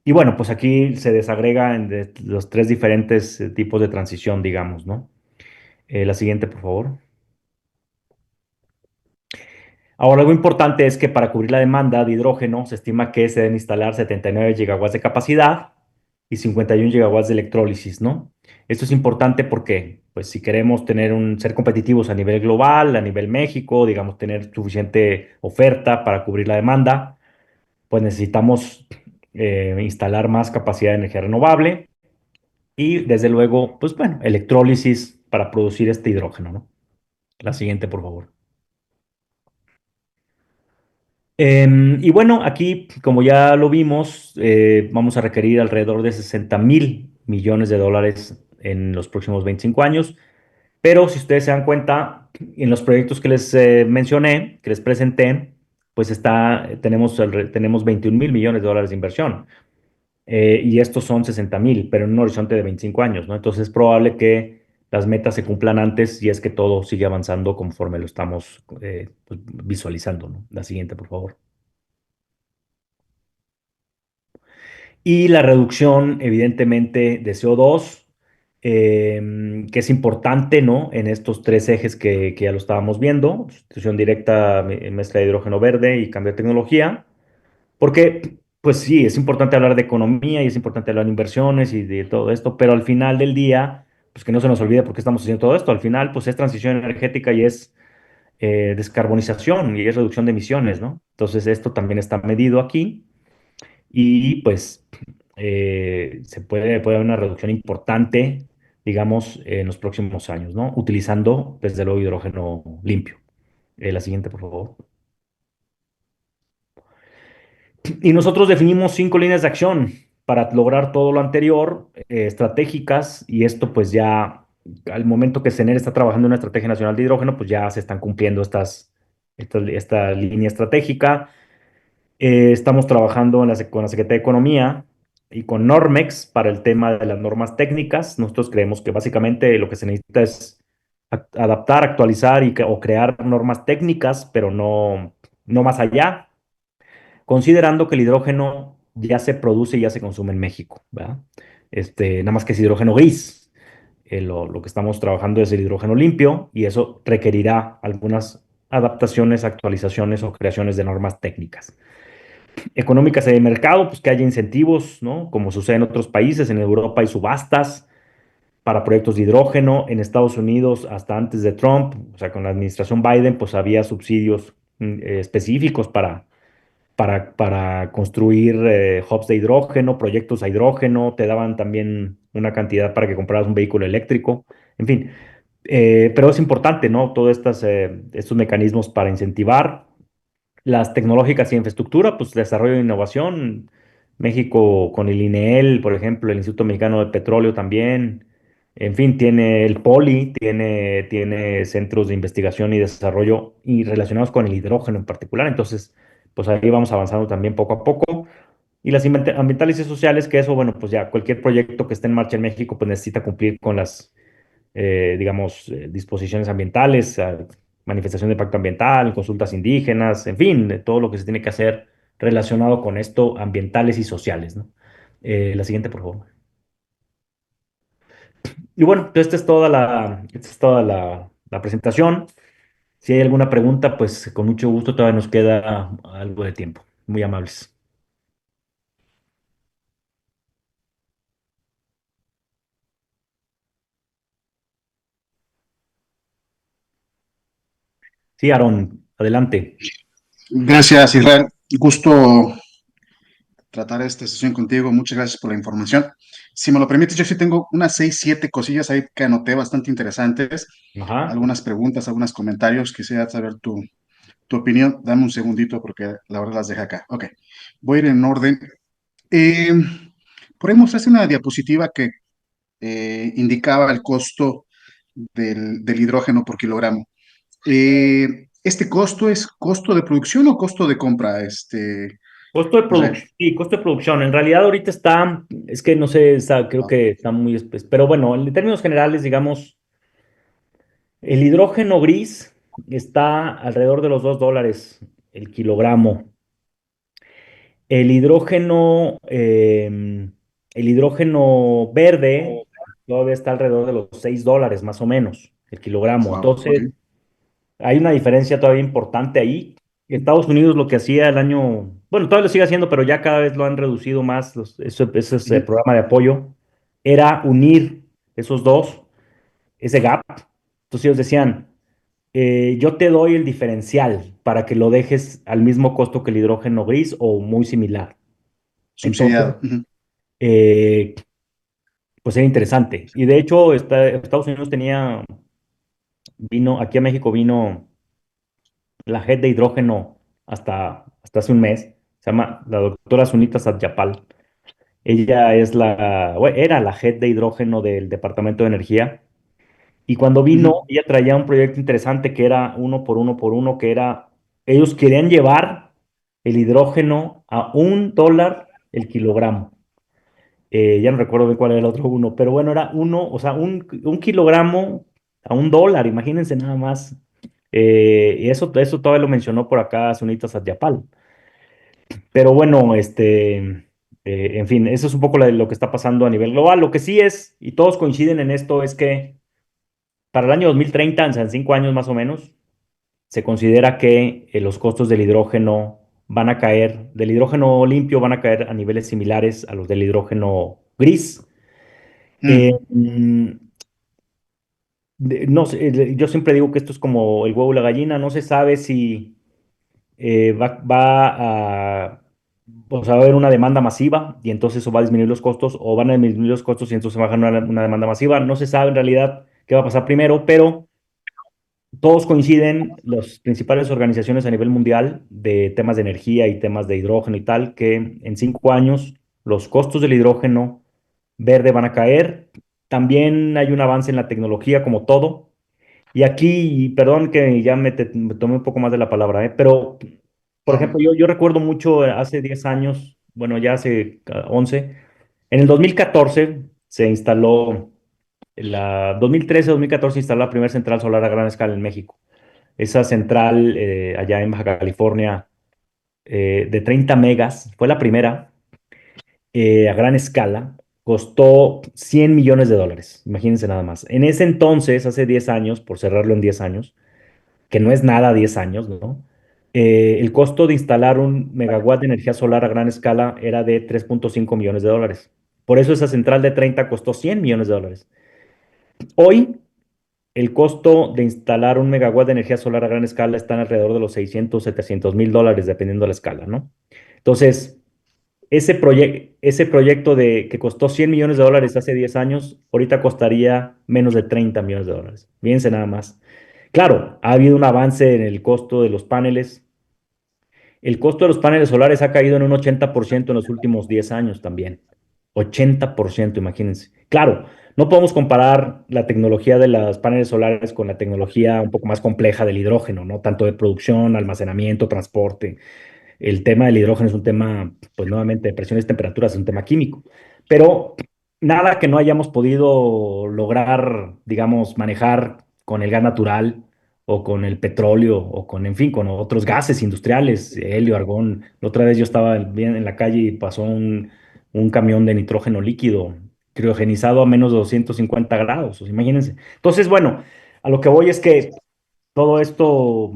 y bueno, pues aquí se desagrega en los tres diferentes tipos de transición, digamos, ¿no? La siguiente, por favor. Ahora, algo importante es que para cubrir la demanda de hidrógeno se estima que se deben instalar 79 gigawatts de capacidad y 51 gigawatts de electrólisis, ¿no? Esto es importante porque, pues, si queremos ser competitivos a nivel global, a nivel México, digamos, tener suficiente oferta para cubrir la demanda, pues necesitamos instalar más capacidad de energía renovable y desde luego, pues bueno, electrólisis para producir este hidrógeno, ¿no? La siguiente, por favor. Y bueno, aquí, como ya lo vimos, vamos a requerir alrededor de 60,000 millones de dólares en los próximos 25 años, pero si ustedes se dan cuenta, en los proyectos que les mencioné, que les presenté, pues tenemos 21,000 millones de dólares de inversión. Y estos son 60,000, pero en un horizonte de 25 años, ¿no? Entonces es probable que las metas se cumplan antes y es que todo sigue avanzando conforme lo estamos pues, visualizando, ¿no? La siguiente, por favor. Y la reducción, evidentemente, de CO2, que es importante, ¿no? En estos tres ejes que ya lo estábamos viendo, sustitución directa, mezcla de hidrógeno verde y cambio de tecnología. Porque, pues sí, es importante hablar de economía y es importante hablar de inversiones y de todo esto, pero al final del día, pues que no se nos olvide por qué estamos haciendo todo esto. Al final, pues es transición energética y es descarbonización y es reducción de emisiones, ¿no? Entonces, esto también está medido aquí y pues puede haber una reducción importante, digamos, en los próximos años, ¿no? Utilizando, desde luego, hidrógeno limpio. La siguiente, por favor. Y nosotros definimos 5 líneas de acción para lograr todo lo anterior, estratégicas, y esto pues ya al momento que CENER está trabajando en una estrategia nacional de hidrógeno, pues ya se están cumpliendo esta línea estratégica. Estamos trabajando con la Secretaría de Economía y con Normex para el tema de las normas técnicas. Nosotros creemos que básicamente lo que se necesita es adaptar, actualizar o crear normas técnicas, pero no más allá, considerando que el hidrógeno ya se produce y ya se consume en México, ¿verdad? Nada más que es hidrógeno gris. Lo que estamos trabajando es el hidrógeno limpio y eso requerirá algunas adaptaciones, actualizaciones o creaciones de normas técnicas. Económicas y de mercado, pues que haya incentivos, ¿no? Como sucede en otros países, en Europa hay subastas para proyectos de hidrógeno. En Estados Unidos, hasta antes de Trump, o sea, con la administración Biden, pues había subsidios específicos para construir hubs de hidrógeno, proyectos a hidrógeno, te daban también una cantidad para que compraras un vehículo eléctrico, en fin. Pero es importante, ¿no? Todos estos mecanismos para incentivar las tecnológicas y infraestructura, pues desarrollo e innovación. México con el INEEL, por ejemplo, el Instituto Mexicano de Petróleo también. En fin, tiene el POLI, tiene centros de investigación y desarrollo y relacionados con el hidrógeno en particular. Entonces, pues ahí vamos avanzando también poco a poco. Y las ambientales y sociales, que eso, bueno, pues ya cualquier proyecto que esté en marcha en México, pues necesita cumplir con las, digamos, disposiciones ambientales, manifestación de impacto ambiental, consultas indígenas, en fin, de todo lo que se tiene que hacer relacionado con esto, ambientales y sociales, ¿no? La siguiente, por favor. Y bueno, pues esta es toda la presentación. Si hay alguna pregunta, pues con mucho gusto todavía nos queda algo de tiempo. Muy amables. Sí, Aaron, adelante. Gracias, Israel. Gusto tratar esta sesión contigo. Muchas gracias por la información. Si me lo permites, yo sí tengo unas 6, 7 cosillas ahí que anoté bastante interesantes. Ajá. Algunas preguntas, algunos comentarios. Quisiera saber tu opinión. Dame un segundito porque la verdad las dejé acá. Ok, voy a ir en orden. Eh, por ahí mostraste una diapositiva que indicaba el costo del hidrógeno por kilogramo. ¿Este costo es costo de producción o costo de compra, Costo de Israel? producción, sí, costo de producción. En realidad ahorita está, es que no sé, creo Ah, que está muy, pero bueno, en términos generales, digamos, el hidrógeno gris está alrededor de los $2 el kilogramo. El hidrógeno, el hidrógeno verde todavía está alrededor de los $6 más o menos el kilogramo. wow, ok. Entonces, hay una diferencia todavía importante ahí. Estados Unidos lo que hacía el año, bueno, todavía lo sigue haciendo, pero ya cada vez lo han reducido más, ese Ujú. programa de apoyo, era unir esos dos, ese gap. Entonces ellos decían, yo te doy el diferencial para que lo dejes al mismo costo que el hidrógeno gris o muy similar. Entonces, Subsidiado. Ujú, eh, pues era interesante. Y de hecho, Estados Unidos aquí a México vino la head de hidrógeno hasta hace un mes. Se llama la doctora Sunita Satyapal. Ella era la head de hidrógeno del Departamento de Energía. Y cuando vino, ujú, ella traía un proyecto interesante que era uno por uno por uno, que era, ellos querían llevar el hidrógeno a $1 el kilogramo. Ya no recuerdo bien cuál era el otro uno, pero bueno, era uno, o sea, un kilogramo a $1, imagínense nada más. Y eso todavía lo mencionó por acá Sunita Satyapal. Pero bueno, en fin, eso es un poco lo que está pasando a nivel global. Lo que sí es, y todos coinciden en esto, es que para el año 2030, o sea, en 5 años más o menos, se considera que los costos del hidrógeno del hidrógeno limpio van a caer a niveles similares a los del hidrógeno gris. Eh, mm, mm, no sé, yo siempre digo que esto es como el huevo y la gallina, no se sabe si o sea, va a haber una demanda masiva y entonces eso va a disminuir los costos o van a disminuir los costos y entonces va a bajar una demanda masiva. No se sabe en realidad qué va a pasar primero, pero todos coinciden, las principales organizaciones a nivel mundial de temas de energía y temas de hidrógeno y tal, que en 5 años los costos del hidrógeno verde van a caer. También hay un avance en la tecnología como todo. Y aquí, y perdón que ya me tomé un poco más de la palabra, pero, por ejemplo, wow, yo recuerdo mucho hace 10 años, bueno, ya hace 11, en el 2014 se instaló, 2013-2014 se instaló la primera central solar a gran escala en México. Esa central allá en Baja California de 30 megas fue la primera a gran escala, costó $100 millones, imagínense nada más. En ese entonces, hace 10 años, por cerrarlo en 10 años, que no es nada 10 años, ¿no? El costo de instalar un megawatt de energía solar a gran escala era de $3.5 millones. Por eso esa central de 30 costó $100 millones. Hoy, el costo de instalar un megawatt de energía solar a gran escala está alrededor de los 600-700 mil dólares, dependiendo de la escala, ¿no? Entonces, ese proyecto que costó $100 millones hace 10 años, ahorita costaría menos de $30 millones. Fíjense nada más. Claro, ha habido un avance en el costo de los paneles. El costo de los paneles solares ha caído en un 80% en los últimos 10 años también. 80%, imagínense. Claro, no podemos comparar la tecnología de los paneles solares con la tecnología un poco más compleja del hidrógeno, ¿no? Tanto de producción, almacenamiento, transporte. el tema del hidrógeno es un tema, pues nuevamente, de presiones y temperaturas, es un tema químico. Pero nada que no hayamos podido lograr, digamos, manejar con el gas natural o con el petróleo o con, en fin, con otros gases industriales, helio, argón. La otra vez yo estaba bien en la calle y pasó un camión de nitrógeno líquido criogenizado a menos de 250 grados, o sea, imagínense. Entonces, bueno, a lo que voy es que todo esto,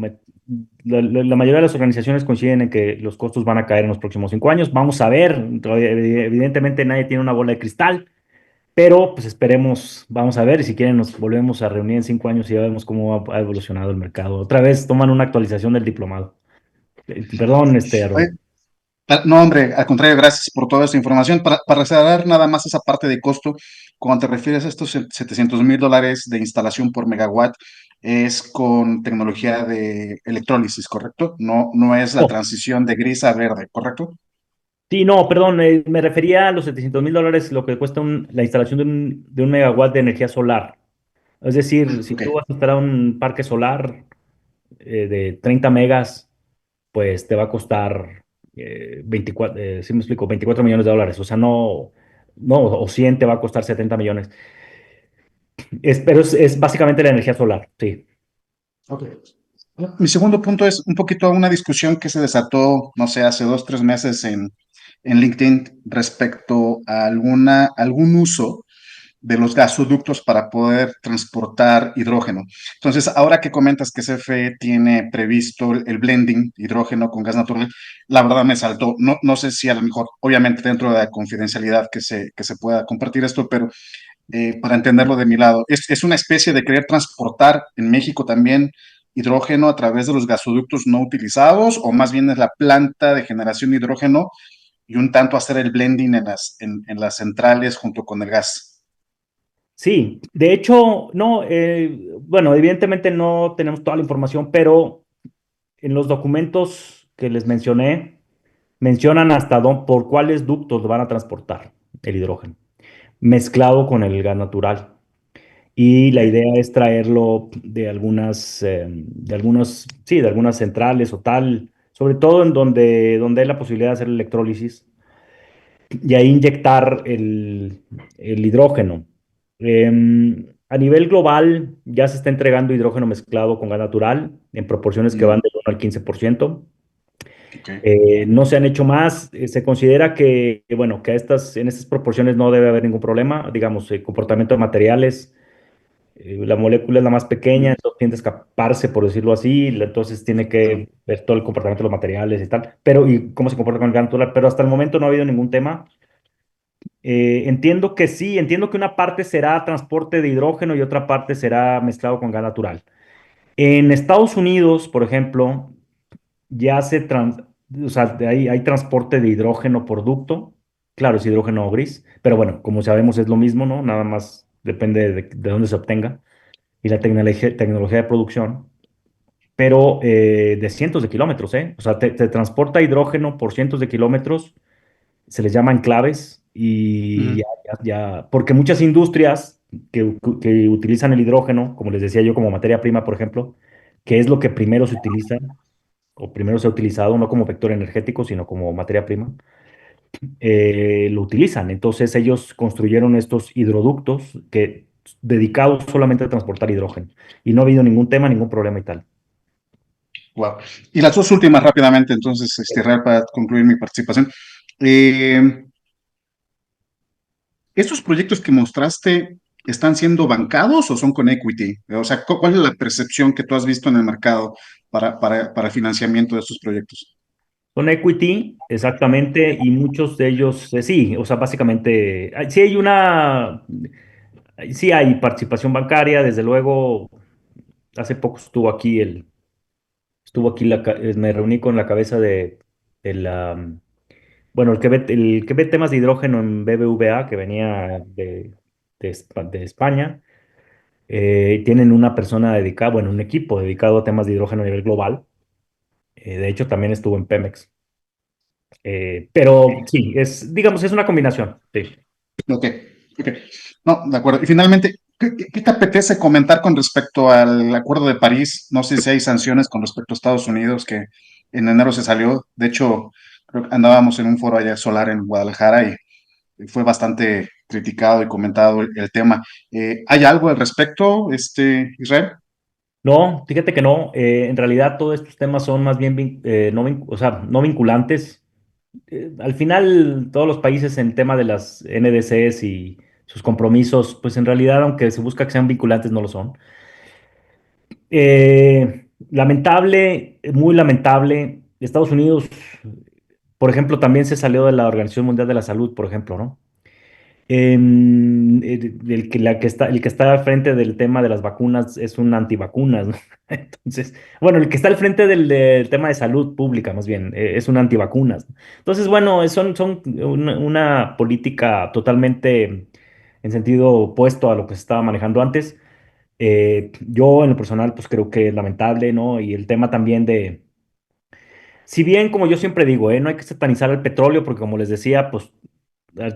la mayoría de las organizaciones coinciden en que los costos van a caer en los próximos 5 años. Vamos a ver, evidentemente nadie tiene una bola de cristal, pero pues esperemos, vamos a ver, y si quieren nos volvemos a reunir en 5 años y ya vemos cómo ha evolucionado el mercado. Otra vez toman una actualización del diplomado. Perdón, Oye, Aaron. no, hombre, al contrario, gracias por toda esta información. Para aclarar nada más esa parte de costo, cuando te refieres a estos $700,000 de instalación por megawatt, es con tecnología de electrólisis, ¿correcto? No, no es la Oh, transición de gris a verde, ¿correcto? sí, no, perdón, me refería a los $700,000, lo que cuesta la instalación de un megawatt de energía solar. Es decir, si Ok, tú vas a instalar un parque solar de 30 megas, pues te va a costar 24, ¿sí me explico? $24 millones. O sea, no, o 100 te va a costar 70 millones. Pero es básicamente la energía solar, sí. ok. Mi segundo punto es un poquito una discusión que se desató, no sé, hace 2, 3 meses en LinkedIn respecto a algún uso de los gasoductos para poder transportar hidrógeno. Entonces, ahora que comentas que CFE tiene previsto el blending hidrógeno con gas natural, la verdad me saltó. No, no sé si a lo mejor, obviamente dentro de la confidencialidad que se pueda compartir esto, pero para entenderlo de mi lado, es una especie de querer transportar en México también hidrógeno a través de los gasoductos no utilizados, o más bien es la planta de generación de hidrógeno y un tanto hacer el blending en las centrales junto con el gas. Sí, de hecho, no, bueno, evidentemente no tenemos toda la información, pero en los documentos que les mencioné, mencionan hasta por cuáles ductos lo van a transportar el hidrógeno, mezclado con el gas natural. Y Ok. la idea es traerlo de algunas centrales o tal, sobre todo en donde hay la posibilidad de hacer electrólisis y ahí inyectar el hidrógeno. A nivel global ya se está entregando hidrógeno mezclado con gas natural en proporciones que van Mm, del 1 al 15%. ok. No se han hecho más. Se considera bueno, que en estas proporciones no debe haber ningún problema. Digamos, el comportamiento de materiales, la molécula es la más pequeña, Mm, entonces tiende a escaparse, por decirlo así, entonces tiene claro. que ver todo el comportamiento de los materiales y tal, y cómo se comporta con el gas natural, pero hasta el momento no ha habido ningún tema. Entiendo que sí, entiendo que una parte será transporte de hidrógeno y otra parte será mezclado con gas natural. En Estados Unidos, por ejemplo, ya o sea, hay transporte de hidrógeno por ducto. Claro, es hidrógeno gris, pero bueno, como sabemos es lo mismo, ¿no? Nada más depende de dónde se obtenga y la tecnología de producción, pero de cientos de kilómetros, ¿eh? O sea, te transporta hidrógeno por cientos de kilómetros, se les llama enclaves y Ujú. porque muchas industrias que utilizan el hidrógeno, como les decía yo, como materia prima, por ejemplo, que es lo que primero se utiliza o primero se ha utilizado, no como vector energético, sino como materia prima, lo utilizan. Entonces ellos construyeron estos hidroductos dedicados solamente a transportar hidrógeno. Y no ha habido ningún tema, ningún problema y tal. Wow. Y las dos últimas rápidamente, entonces, Real, para concluir mi participación. Eh, ¿Estos proyectos que mostraste están siendo bancados o son con equity? O sea, ¿cuál es la percepción que tú has visto en el mercado para el financiamiento de estos proyectos? Con equity, exactamente, y muchos de ellos, sí, o sea, básicamente, sí hay participación bancaria, desde luego, hace poco estuvo aquí, me reuní con la cabeza de la, bueno, el que ve temas de hidrógeno en BBVA, que venía de España. Tienen una persona dedicada, bueno, un equipo dedicado a temas de hidrógeno a nivel global. De hecho, también estuvo en Pemex. Pero sí, digamos, es una combinación. Sí. Ok, ok. No, de acuerdo. Y finalmente, ¿qué te apetece comentar con respecto al Acuerdo de París? No sé si hay sanciones con respecto a Estados Unidos en enero se salió. De hecho, creo que andábamos en un foro allá solar en Guadalajara y fue bastante criticado y comentado el tema. ¿Hay algo al respecto, Israel? No, fíjate que no. En realidad todos estos temas son más bien no, o sea, no vinculantes. Al final, todos los países en tema de las NDCs y sus compromisos, pues en realidad, aunque se busca que sean vinculantes, no lo son. Lamentable, muy lamentable. Estados Unidos, por ejemplo, también se salió de la Organización Mundial de la Salud, por ejemplo, ¿no? El que está al frente del tema de las vacunas es un antivacunas, ¿no? Entonces, bueno, el que está al frente del tema de salud pública, más bien, es un antivacunas. Entonces, bueno, son una política totalmente en sentido opuesto a lo que se estaba manejando antes. Yo, en lo personal, pues creo que es lamentable, ¿no? Y el tema también si bien, como yo siempre digo, no hay que satanizar el petróleo, porque como les decía, pues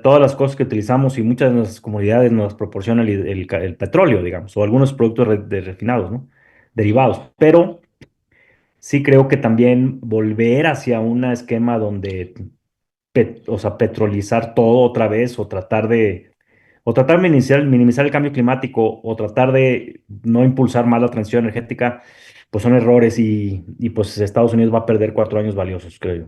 todas las cosas que utilizamos y muchas de nuestras comunidades nos proporcionan el petróleo, digamos, o algunos productos refinados, ¿no? Derivados. Pero sí creo que también volver hacia un esquema donde, o sea, petrolizar todo otra vez o tratar de minimizar el cambio climático o tratar de no impulsar más la transición energética, pues son errores y pues Estados Unidos va a perder 4 años valiosos, creo yo.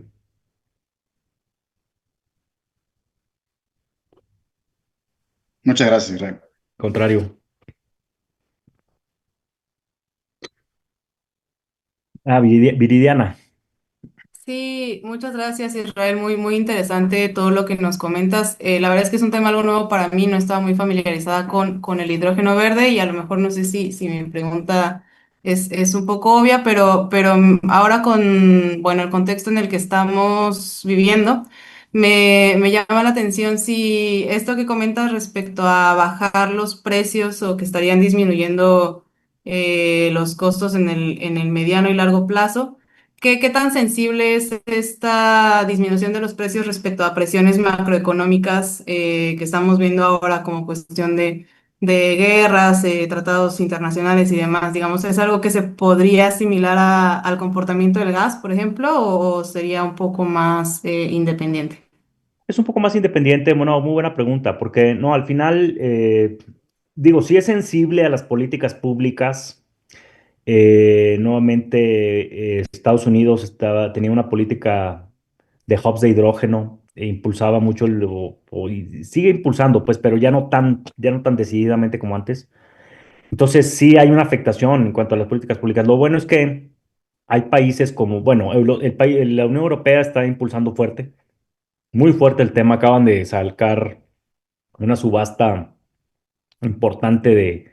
Muchas gracias, Israel. Contrario. Viridiana. Sí, muchas gracias Israel, muy, muy interesante todo lo que nos comentas. La verdad es que es un tema algo nuevo para mí, no estaba muy familiarizada con el hidrógeno verde y a lo mejor no sé si mi pregunta es un poco obvia, pero ahora con, bueno, el contexto en el que estamos viviendo, me llama la atención si esto que comentas respecto a bajar los precios o que estarían disminuyendo los costos en el mediano y largo plazo. ¿Qué tan sensible es esta disminución de los precios respecto a presiones macroeconómicas que estamos viendo ahora como cuestión de guerras, tratados internacionales y demás? Digamos, ¿es algo que se podría asimilar al comportamiento del gas, por ejemplo, o sería un poco más independiente? Es un poco más independiente, bueno, muy buena pregunta, porque no, al final, digo, sí es sensible a las políticas públicas. Nuevamente, Estados Unidos tenía una política de hubs de hidrógeno e impulsaba mucho, y sigue impulsando, pues, pero ya no tan decididamente como antes. Entonces, sí hay una afectación en cuanto a las políticas públicas. Lo bueno es que hay países como, bueno, la Unión Europea está impulsando fuerte, muy fuerte el tema. Acaban de sacar una subasta importante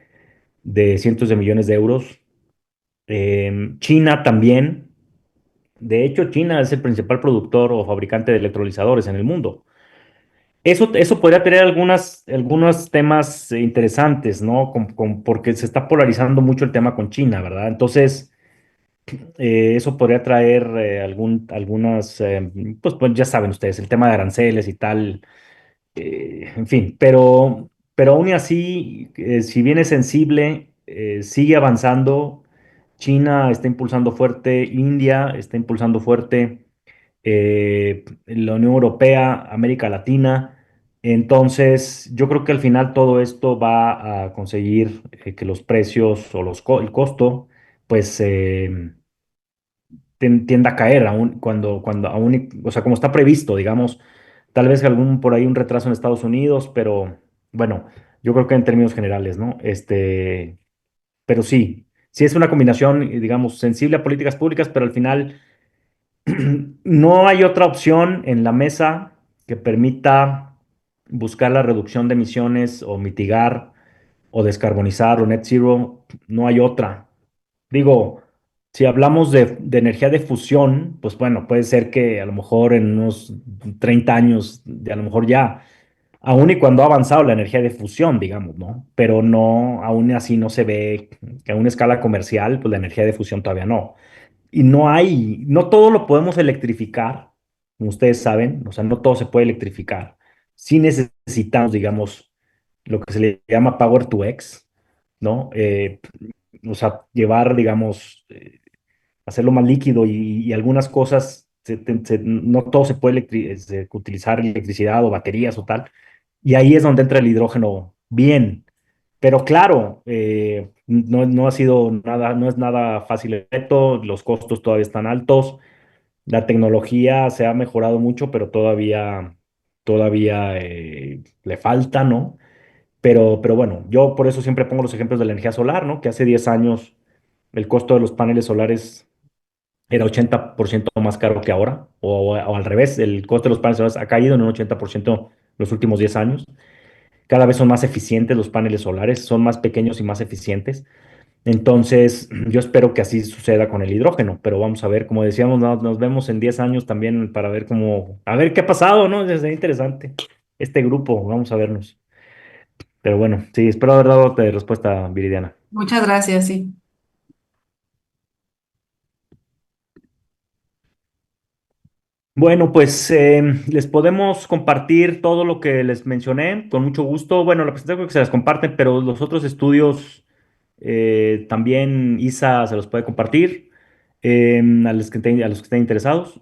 de cientos de millones de euros. China también. De hecho, China es el principal productor o fabricante de electrolizadores en el mundo. Eso podría tener algunos temas interesantes, ¿no? Porque se está polarizando mucho el tema con China, ¿verdad? Entonces, eso podría traer algunas, pues ya saben ustedes, el tema de aranceles y tal. En fin, pero aún y así, si bien es sensible, sigue avanzando. China está impulsando fuerte, India está impulsando fuerte, la Unión Europea, América Latina. Entonces, yo creo que al final todo esto va a conseguir que los precios o el costo, pues tienda a caer cuando aún, o sea, como está previsto, digamos, tal vez por ahí un retraso en Estados Unidos, pero bueno, yo creo que en términos generales, ¿no? Pero sí es una combinación, digamos, sensible a políticas públicas, pero al final no hay otra opción en la mesa que permita buscar la reducción de emisiones o mitigar o descarbonizar o net zero. No hay otra. Digo, si hablamos de energía de fusión, pues bueno, puede ser que a lo mejor en unos 30 años, a lo mejor ya, aún y cuando ha avanzado la energía de fusión, digamos, ¿no? Pero no, aún así no se ve que a una escala comercial, pues la energía de fusión todavía no. Y no todo lo podemos electrificar, como ustedes saben, o sea, no todo se puede electrificar. Sí necesitamos, digamos, lo que se le llama Power to X, ¿no? O sea, llevar, digamos, hacerlo más líquido y algunas cosas, no todo se puede utilizar electricidad o baterías o tal. Y ahí es donde entra el hidrógeno bien. Pero claro, no ha sido nada, no es nada fácil el reto, los costos todavía están altos, la tecnología se ha mejorado mucho, pero todavía le falta, ¿no? Pero bueno, yo por eso siempre pongo los ejemplos de la energía solar, ¿no? Que hace 10 años el costo de los paneles solares era 80% más caro que ahora, o al revés, el costo de los paneles solares ha caído en un 80% los últimos 10 años. Cada vez son más eficientes los paneles solares, son más pequeños y más eficientes. Entonces, yo espero que así suceda con el hidrógeno, pero vamos a ver, como decíamos, nos vemos en 10 años también para ver a ver qué ha pasado, ¿no? Es interesante este grupo, vamos a vernos. Pero bueno, sí, espero haber dado respuesta, Viridiana. Muchas gracias, sí. Bueno, pues les podemos compartir todo lo que les mencioné con mucho gusto. Bueno, la presentación creo que se las comparten, pero los otros estudios también ISA se los puede compartir a los que estén interesados.